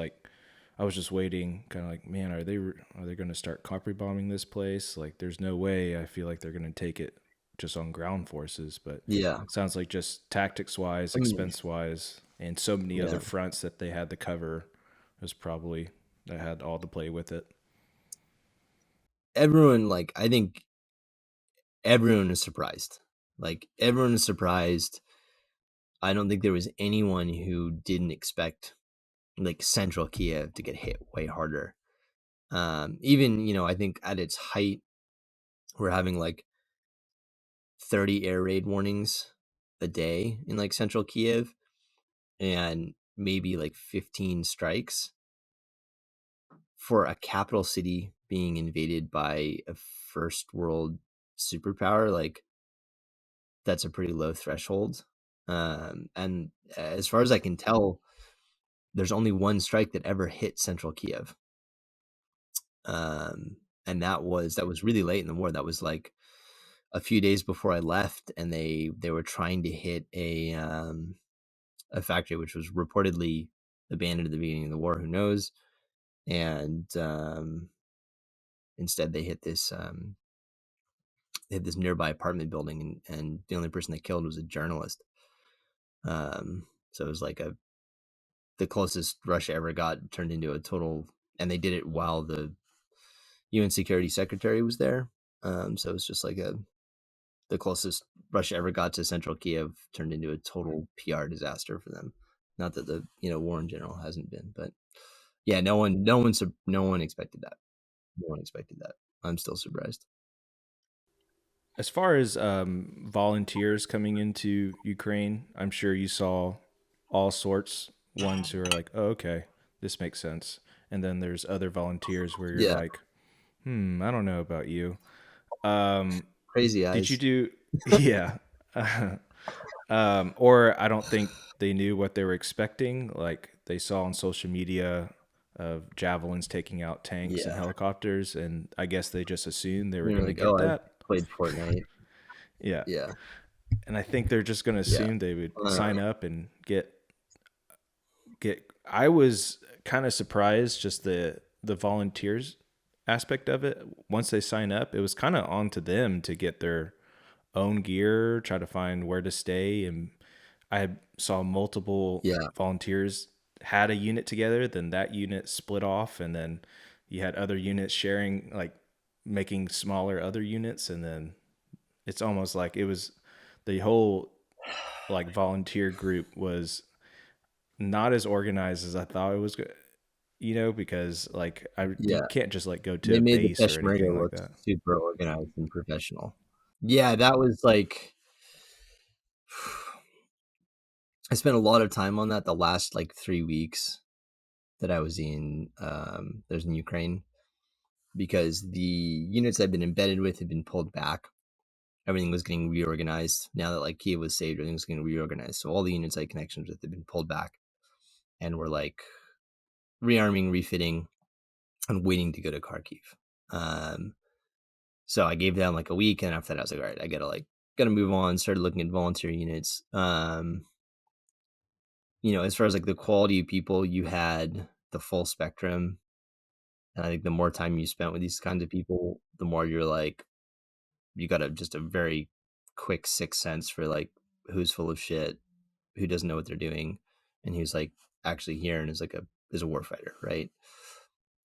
waiting, kind of like, man, are they going to start copy bombing this place? Like, there's no way. I feel like they're going to take it just on ground forces, but Yeah. sounds like just tactics wise, I mean, expense wise, and so many yeah. other fronts that they had to cover was probably that had all to play with it. Everyone, like, I think everyone is surprised. Like, everyone is surprised. I don't think there was anyone who didn't expect like central Kiev to get hit way harder. Even, I think at its height, we're having like 30 air raid warnings a day in like central Kiev and maybe like 15 strikes for a capital city being invaded by a first world superpower. Like, that's a pretty low threshold. And as far as I can tell, there's only one strike that ever hit central Kiev. And that was really late in the war. That was like a few days before I left, and they were trying to hit a factory which was reportedly abandoned at the beginning of the war. Who knows? And instead, they hit this nearby apartment building, and the only person they killed was a journalist. So it was like the closest Russia ever got turned into a total, and they did it while the UN Security Secretary was there. So it's just like the closest Russia ever got to central Kiev turned into a total PR disaster for them. Not that the war in general hasn't been, but yeah, no one expected that. No one expected that. I'm still surprised. As far as volunteers coming into Ukraine, I'm sure you saw all sorts. Ones who are like, oh, okay, this makes sense. And then there's other volunteers where you're Yeah, like, I don't know about you. Um, crazy did you eyes. do, yeah. Or I don't think they knew what they were expecting. Like they saw on social media of javelins taking out tanks and Yeah, helicopters, and I guess they just assumed they were you're going to like, oh, get I've that. played Fortnite. Yeah. Yeah, And I think they're just going to yeah, assume they would uh, sign up and get. I was kind of surprised just the volunteers aspect of it. Once they sign up, it was kind of on to them to get their own gear, try to find where to stay, and I saw multiple yeah, volunteers had a unit together, then that unit split off, and then you had other units sharing, like making smaller other units, and then it's almost like it was the whole like volunteer group was not as organized as I thought it was, because like you yeah. can't just like go to They a made the base or Peshmerga anything like look that. super organized and professional. Yeah, that was like I spent a lot of time on that the last like 3 weeks that I was there's in Ukraine, because the units I've been embedded with had been pulled back. Everything was getting reorganized. Now that like Kiev was saved, everything was getting reorganized. So all the units I had connections with had been pulled back and were like rearming, refitting, and waiting to go to Kharkiv. Um, so I gave them like a week, and after that, I was like, all right, I gotta move on. Started looking at volunteer units. As far as like the quality of people, you had the full spectrum. And I think the more time you spent with these kinds of people, the more you're like, you got just a very quick sixth sense for like who's full of shit, who doesn't know what they're doing, and who's like actually here and is a war fighter, right?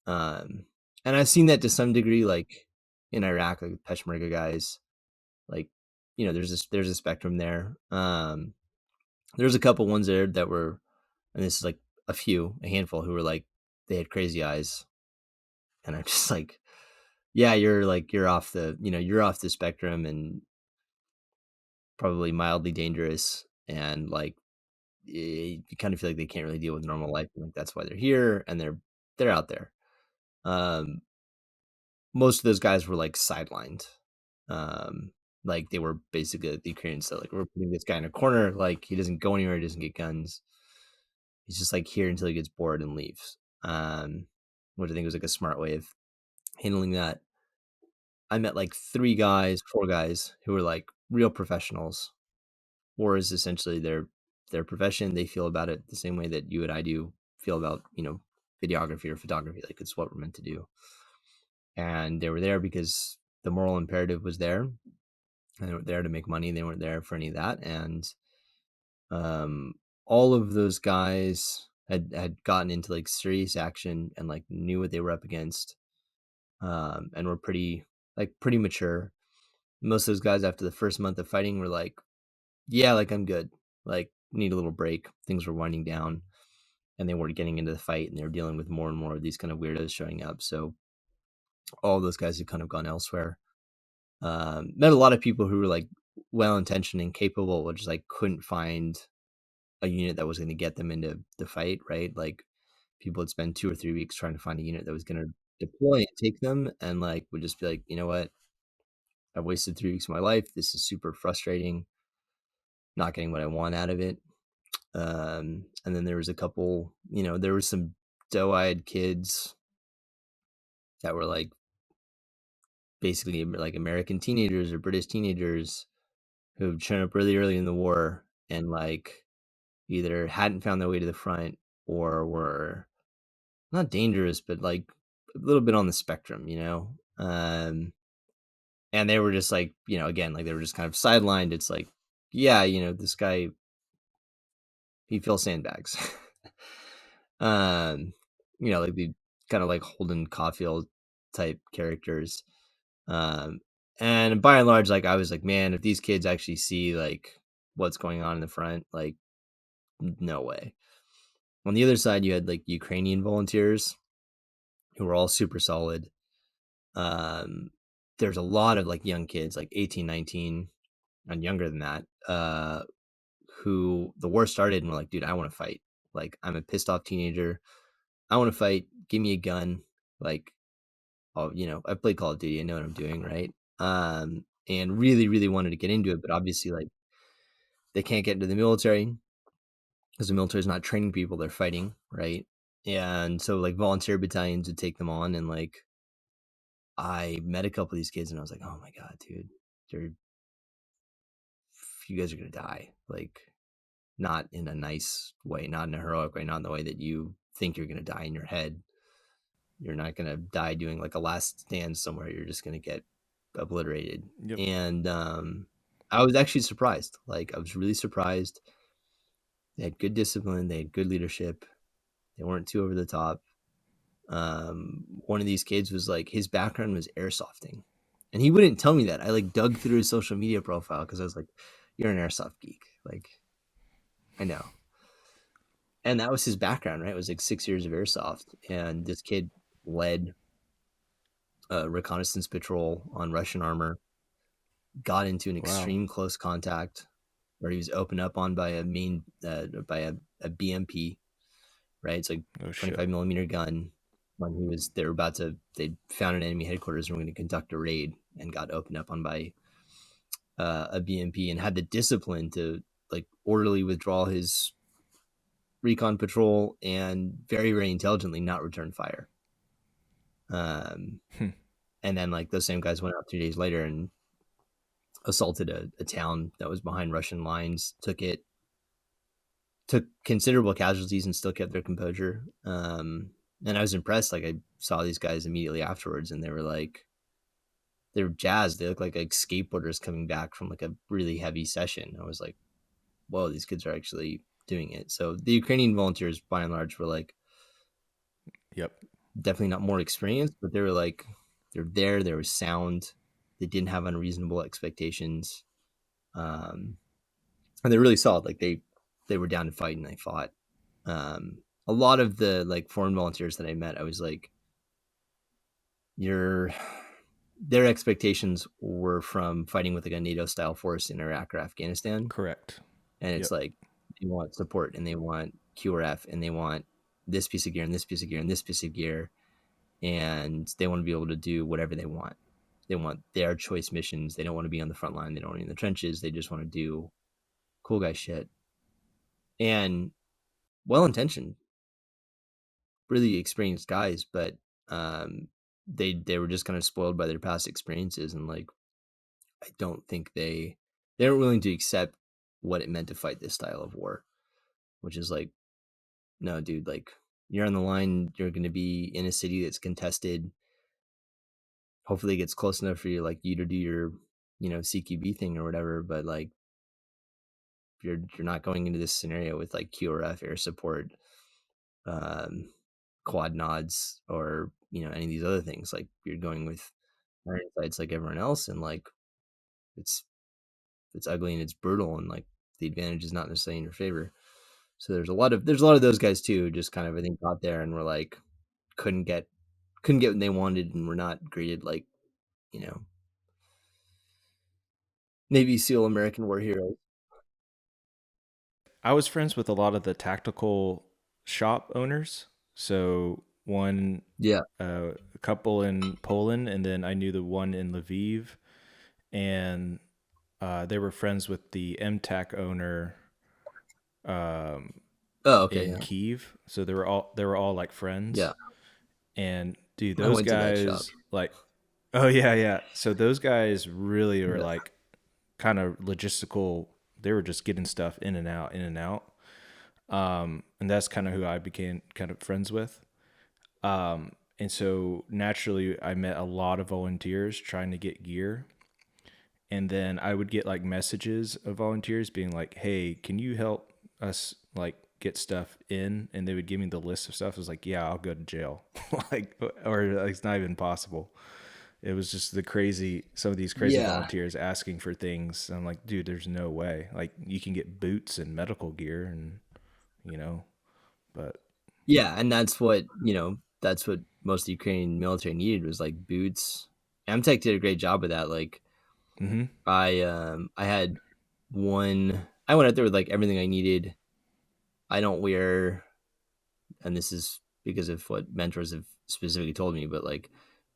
Um, and I've seen that to some degree, like in Iraq, like Peshmerga guys, like there's a spectrum there. There's a couple ones there that were, and this is like a handful who were like they had crazy eyes, and I'm just like, yeah, you're off the spectrum and probably mildly dangerous, and like you kind of feel like they can't really deal with normal life. Like that's why they're here, and they're out there. Um, most of those guys were like sidelined. Like they were basically the Ukrainians said, like, we're putting this guy in a corner, like he doesn't go anywhere, he doesn't get guns. He's just like here until he gets bored and leaves. Which I think was like a smart way of handling that. I met like 4 guys who were like real professionals, or is essentially their profession. They feel about it the same way that you and I do feel about, videography or photography. Like it's what we're meant to do. And they were there because the moral imperative was there. And they weren't there to make money. They weren't there for any of that. And all of those guys had gotten into like serious action and like knew what they were up against, and were pretty mature. Most of those guys after the first month of fighting were like, yeah, like I'm good, like need a little break. Things were winding down and they weren't getting into the fight, and they were dealing with more and more of these kind of weirdos showing up. So all those guys had kind of gone elsewhere. Met a lot of people who were like well-intentioned and capable, but just like couldn't find a unit that was going to get them into the fight, right? Like people would spend 2 or 3 weeks trying to find a unit that was going to deploy and take them, and like would just be like, you know what, I've wasted 3 weeks of my life. This is super frustrating. Not getting what I want out of it. And then there was a couple, there were some doe-eyed kids that were like basically like American teenagers or British teenagers who had shown up really early in the war and like either hadn't found their way to the front or were not dangerous, but like a little bit on the spectrum, and they were just like, again, like they were just kind of sidelined. It's like, yeah, this guy, he fills sandbags. Like the kind of like Holden Caulfield type characters. And by and large, like I was like, man, if these kids actually see like what's going on in the front, like no way. On the other side, you had like Ukrainian volunteers who were all super solid. There's a lot of like young kids, like 18, 19 and younger than that, who the war started and were like, dude, I want to fight. Like I'm a pissed off teenager. I want to fight. Give me a gun. Like, oh, I played Call of Duty. I know what I'm doing, right? And really, really wanted to get into it, but obviously, like, they can't get into the military because the military is not training people; they're fighting, right? And so, like, volunteer battalions would take them on, and like, I met a couple of these kids, and I was like, oh my god, dude, you guys are gonna die, like, not in a nice way, not in a heroic way, not in the way that you think you're gonna die in your head. You're not going to die doing like a last stand somewhere. You're just going to get obliterated. Yep. And I was actually surprised. Like I was really surprised. They had good discipline. They had good leadership. They weren't too over the top. One of these kids was like, his background was airsofting. And he wouldn't tell me that. I like dug through his social media profile because I was like, you're an airsoft geek. Like, I know. And that was his background, right? It was like 6 years of airsoft. And this kid led reconnaissance patrol on Russian armor, got into an extreme close contact where he was opened up on by a a BMP, right? It's like 25 millimeter gun. When they found an enemy headquarters and were going to conduct a raid, and got opened up on by a BMP, and had the discipline to like orderly withdraw his recon patrol and very, very intelligently not return fire. And then like those same guys went out 3 days later and assaulted a town that was behind Russian lines, took considerable casualties, and still kept their composure. And I was impressed. Like I saw these guys immediately afterwards, and they were jazzed. They looked like skateboarders coming back from like a really heavy session. I was like, whoa, these kids are actually doing it. So the Ukrainian volunteers, by and large, were like, yep, definitely not more experienced, but they were like, they're there. They were sound. They didn't have unreasonable expectations. And they're really solid. Like they were down to fight, and they fought. A lot of the like foreign volunteers that I met, I was like, their expectations were from fighting with like a NATO style force in Iraq or Afghanistan. Correct. And it's like, they want support, and they want QRF, and they want this piece of gear and this piece of gear and this piece of gear. and they want to be able to do whatever they want. They want their choice missions. They don't want to be on the front line. They don't want to be in the trenches. They just want to do cool guy shit. And well intentioned, really experienced guys, but they were just kind of spoiled by their past experiences, and like I don't think they weren't willing to accept what it meant to fight this style of war, which is like, no, dude, like you're on the line. You're going to be in a city that's contested. Hopefully, it gets close enough for you, like you to do your, CQB thing or whatever. But like, you're not going into this scenario with like QRF air support, um, quad nods, or any of these other things. Like you're going with iron sights like everyone else, and like it's ugly and it's brutal, and like the advantage is not necessarily in your favor. So there's a lot of those guys too, just kind of I think got there and were like couldn't get what they wanted, and were not greeted like you know Navy SEAL American war heroes. I was friends with a lot of the tactical shop owners. So one, Yeah. a couple in Poland, and then I knew the one in Lviv, and they were friends with the MTAC owner um, Oh, okay. in Yeah. Kiev. So they were all like Yeah. friends. And dude, I those went to that shop. guys like, oh yeah, yeah. So those guys really were Yeah. like kind of logistical. They were just getting stuff in and out, in and out. And that's kind of who I became kind of friends with. And so naturally, I met a lot of volunteers trying to get gear. And then I would get like messages of volunteers being like, "Hey, can you help us like get stuff in?" And they would give me the list of stuff. I was like, "Yeah, I'll go to jail," like, or like, it's not even possible. It was just some of these crazy Yeah. volunteers asking for things. I'm like, dude, there's no way. Like, you can get boots and medical gear, and you know, but Yeah, and that's what most of the Ukrainian military needed was like boots. Amtech did a great job of that. Like mm-hmm. I had one. I went out there with like everything I needed. I don't wear, and this is because of what mentors have specifically told me, but like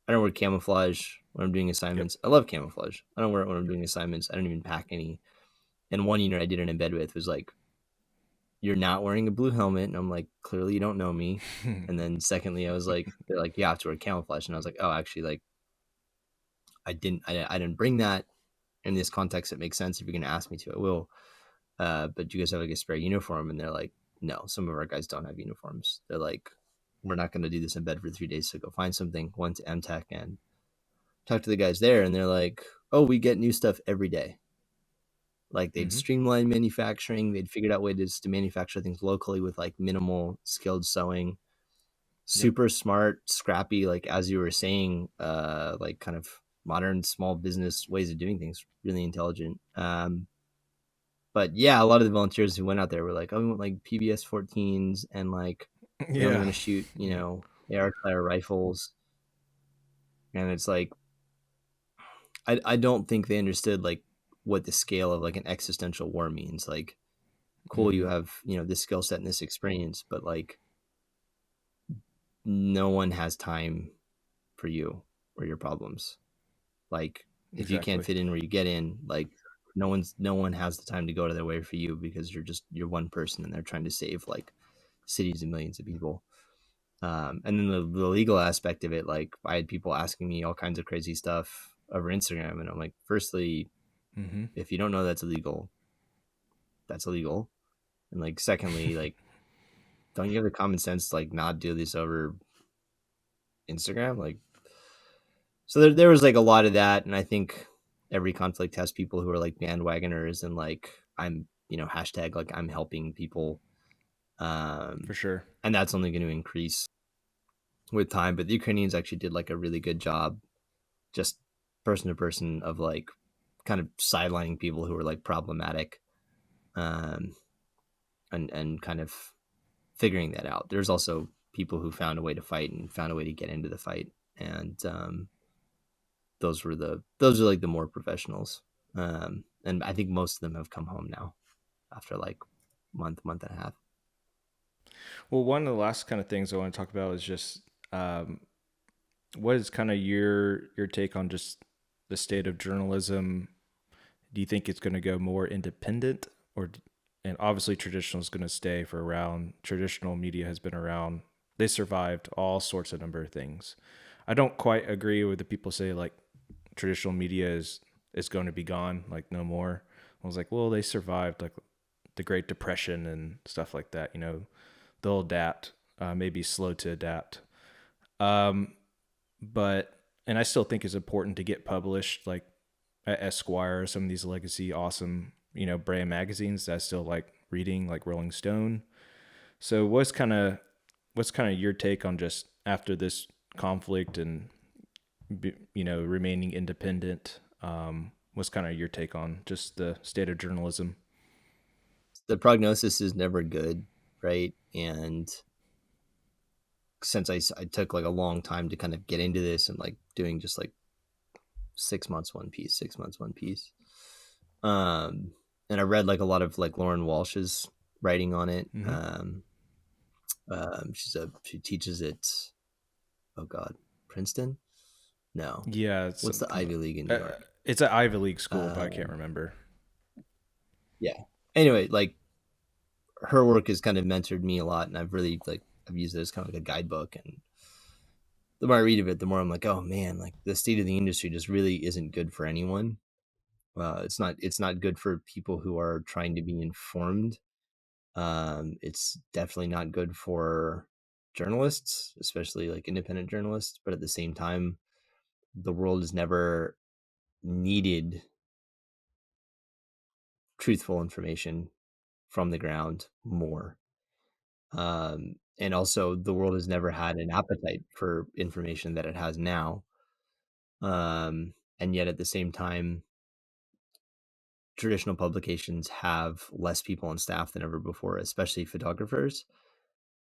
I don't wear camouflage when I'm doing Yep. assignments. I love camouflage. I don't wear it when I'm doing assignments. I don't even pack any. And one unit I did it in bed with was like, "You're not wearing a blue helmet," and I'm like, "Clearly you don't know me." And then secondly, I was like, they're like, "You have to wear camouflage," and I was like, "Oh, actually, like I didn't bring that in this context. It makes sense. If you're gonna ask me to, I will. But do you guys have like a spare uniform?" And they're like, "No, some of our guys don't have uniforms." They're like, "We're not going to do this in bed for 3 days, so go find something." Went to MTech and talked to the guys there, and they're like, "Oh, we get new stuff every day." Like they'd Mm-hmm. streamlined manufacturing. They'd figured out ways to manufacture things locally with like minimal skilled sewing. Yep. Super smart, scrappy, like as you were saying, like kind of modern small business ways of doing things. Really intelligent. But yeah, a lot of the volunteers who went out there were like, "Oh, we want like PBS 14s, and like we only Yeah. want to shoot, Yeah. AR fire rifles." And it's like, I don't think they understood like what the scale of like an existential war means. Like, cool, you Mm-hmm. have this skill set and this experience, but like no one has time for you or your problems. Like, if you can't Exactly. fit in where you get in, like no one has the time to go to their way for you, because you're one person and they're trying to save like cities and millions of people. And then the legal aspect of it, like I had people asking me all kinds of crazy stuff over Instagram, and I'm like, firstly, Mm-hmm. if you don't know that's illegal, that's illegal. And like, secondly, like, don't you have the common sense to like not do this over Instagram? Like, so there was like a lot of that, and I think every conflict has people who are like bandwagoners, and like I'm, hashtag like I'm helping people, For um, sure. and that's only going to increase with time. But the Ukrainians actually did like a really good job, just person to person, of like kind of sidelining people who were like problematic, um, and kind of figuring that out. There's also people who found a way to fight and found a way to get into the fight, and those are like the more professionals. And I think most of them have come home now after like month and a half. Well, one of the last kind of things I want to talk about is just What is kind of your take on just the state of journalism? Do you think it's going to go more independent, or and obviously traditional is going to stay for around. Traditional media has been around. They survived all sorts of number of things. I don't quite agree with the people say like traditional media is going to be gone, like no more. I was like, well, they survived like the Great Depression and stuff like that. You know, they'll adapt. Maybe slow to adapt. Um, but and I still think it's important to get published like at Esquire, some of these legacy awesome, you know, brand magazines that I still like reading, like Rolling Stone. So what's kind of your take on just after this conflict and you know remaining independent? What's kind of your take on just the state of journalism? The prognosis is never good, right? And since I took like a long time to kind of get into this and like doing just like 6 months one piece, 6 months one piece. Um, and I read like a lot of like Lauren Walsh's writing on it. Mm-hmm. She teaches at, oh God, Princeton. No, Yeah, it's what's the something. Ivy League in New York? It's an Ivy League school, but I can't Um, remember. yeah. Anyway, like her work has kind of mentored me a lot, and I've really like I've used it as kind of like a guidebook. And the more I read of it, the more I'm like, oh man, like the state of the industry just really isn't good for anyone. It's not good for people who are trying to be informed. It's definitely not good for journalists, especially like independent journalists. But at the same time, the world has never needed truthful information from the ground more. And also, the world has never had an appetite for information that it has now. And yet, at the same time, traditional publications have less people on staff than ever before, especially photographers.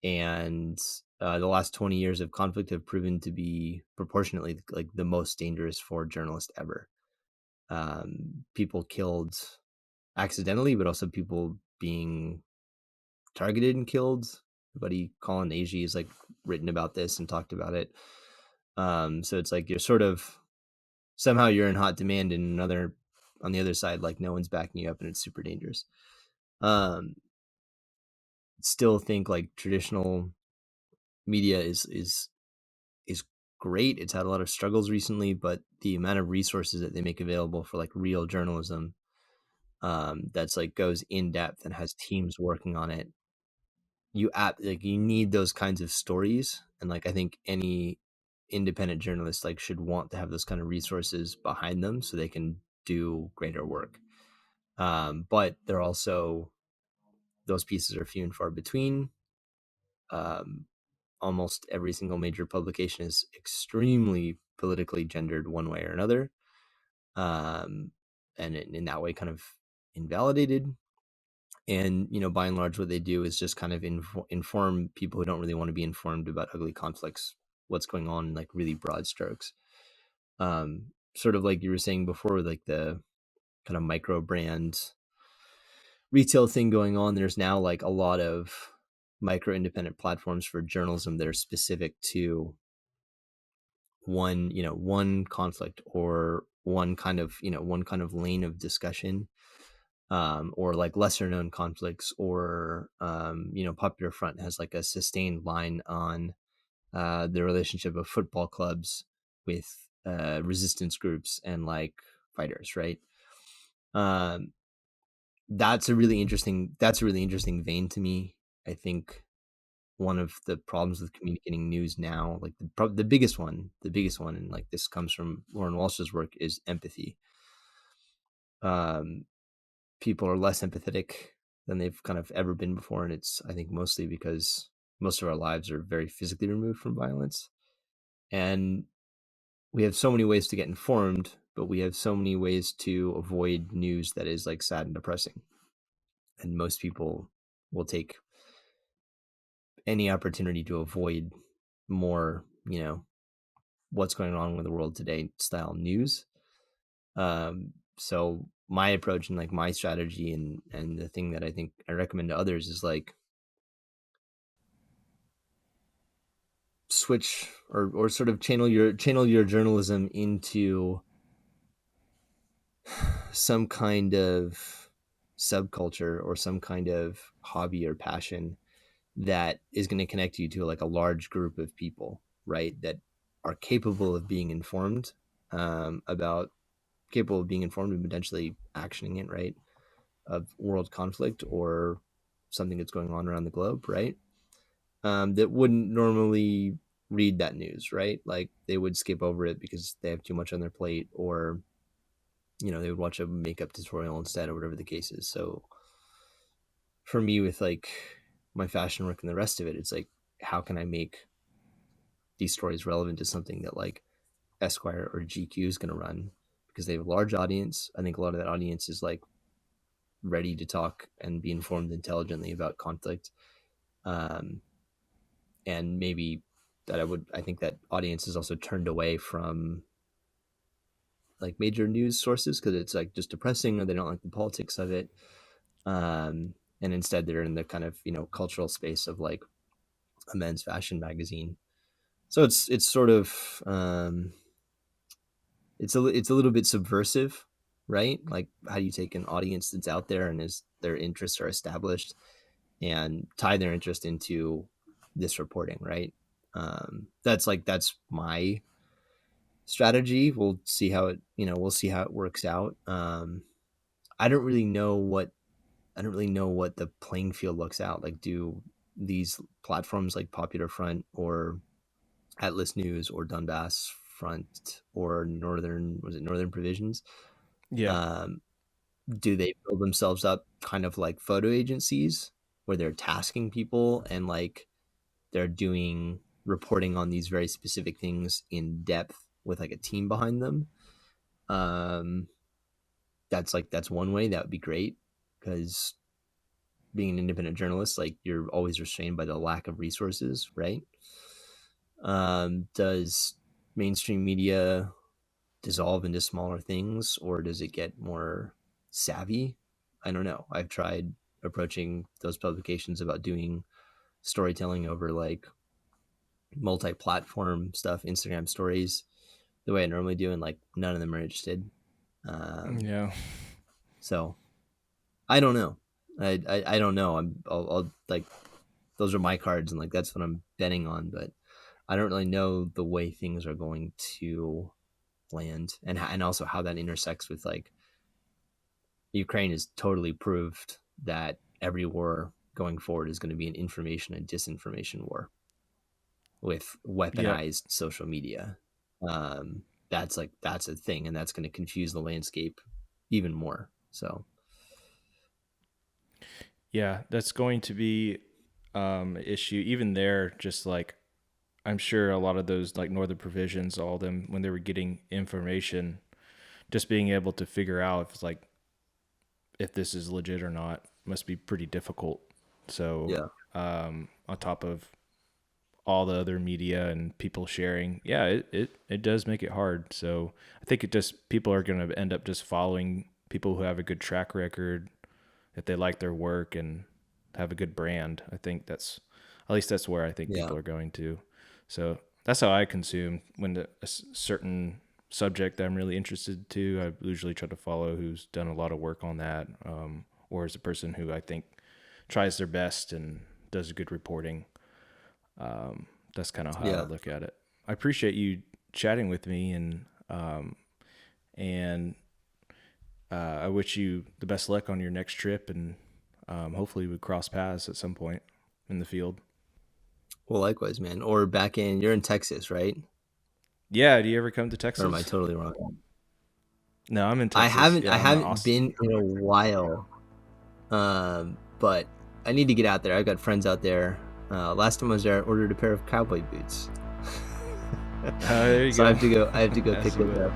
And the last 20 years of conflict have proven to be proportionately like the most dangerous for journalists ever. People killed accidentally, but also people being targeted and killed. Everybody, Colin Agee has like written about this and talked about it. So it's like you're sort of somehow you're in hot demand, and another on the other side, like no one's backing you up, and it's super dangerous. Um, Still think like traditional media is great. It's had a lot of struggles recently, but the amount of resources that they make available for like real journalism, that's like goes in depth and has teams working on it. You need those kinds of stories, and like I think any independent journalist like should want to have those kind of resources behind them so they can do greater work. But they're also those pieces are few and far between. Um, Almost every single major publication is extremely politically gendered one way or another, um, and in that way kind of invalidated. And by and large, what they do is just kind of inform people who don't really want to be informed about ugly conflicts, what's going on in like really broad strokes. Sort of like you were saying before, like the kind of micro brand retail thing going on. There's now like a lot of micro independent platforms for journalism that are specific to one conflict or one kind of lane of discussion, or like lesser known conflicts, or Popular Front has like a sustained line on the relationship of football clubs with resistance groups and like fighters, right? um that's a really interesting vein to me. I think one of the problems with communicating news now, like the biggest one, and like this comes from Lauren Walsh's work, is empathy. Um, People are less empathetic than they've kind of ever been before, and it's I think mostly because most of our lives are very physically removed from violence, and we have so many ways to get informed, but we have so many ways to avoid news that is like sad and depressing, and most people will take any opportunity to avoid more, what's going on with the world today style news. So my approach and like my strategy and the thing that I think I recommend to others is like switch or sort of channel your journalism into some kind of subculture or some kind of hobby or passion that is going to connect you to like a large group of people, right? That are capable of being informed and potentially actioning it, right? Of world conflict or something that's going on around the globe, right? That wouldn't normally read that news, right? Like they would skip over it because they have too much on their plate, or they would watch a makeup tutorial instead, or whatever the case is. So for me, with like my fashion work and the rest of it, it's like, how can I make these stories relevant to something that like Esquire or GQ is going to run, because they have a large audience. I think a lot of that audience is like ready to talk and be informed intelligently about conflict. And maybe I think that audience is also turned away from like major news sources because it's like just depressing, or they don't like the politics of it. And instead they're in the kind of, cultural space of like a men's fashion magazine. So it's sort of, it's a little bit subversive, right? Like, how do you take an audience that's out there and their interests are established and tie their interest into this reporting, right? That's my strategy. We'll see how it works out. I don't really know what the playing field looks out like. Do these platforms like Popular Front or Atlas News or Donbass Front or Northern Provisions, Yeah. do they build themselves up kind of like photo agencies where they're tasking people and like they're doing reporting on these very specific things in depth with like a team behind them? That's one way. That would be great, because being an independent journalist, like, you're always restrained by the lack of resources, right? Does mainstream media dissolve into smaller things, or does it get more savvy? I don't know. I've tried approaching those publications about doing storytelling over like multi-platform stuff, Instagram stories, the way I normally do, and like none of them are interested. Yeah. So I don't know. I don't know. I'll like, those are my cards, and like that's what I'm betting on, but I don't really know the way things are going to land, and also how that intersects with like Ukraine has totally proved that every war going forward is going to be an information and disinformation war with Yeah. weaponized social media. That's a thing, and that's going to confuse the landscape even more. So Yeah, that's going to be issue even there. Just like, I'm sure a lot of those like Northern Provisions, all of them, when they were getting information, just being able to figure out if it's like, if this is legit or not, must be pretty difficult. So yeah, on top of all the other media and people sharing, yeah, it does make it hard. So I think people are going to end up just following people who have a good track record, if they like their work and have a good brand. I think that's where I think yeah, people are going to. So that's how I consume when a certain subject that I'm really interested to. I usually try to follow who's done a lot of work on that, or is a person who I think tries their best and does good reporting. That's kind of how I yeah. look at it. I appreciate you chatting with me, and I wish you the best luck on your next trip, and hopefully we cross paths at some point in the field. Well, likewise, man. Or you're in Texas, right? Yeah, do you ever come to Or am I Texas? totally wrong? No, I'm in Texas. I Yeah, I'm in haven't Austin. been in a while. But I need to get out there. I've got friends out there. Last time I was there, I ordered a pair of cowboy boots. There you So go. I have to go pick As you those would. up.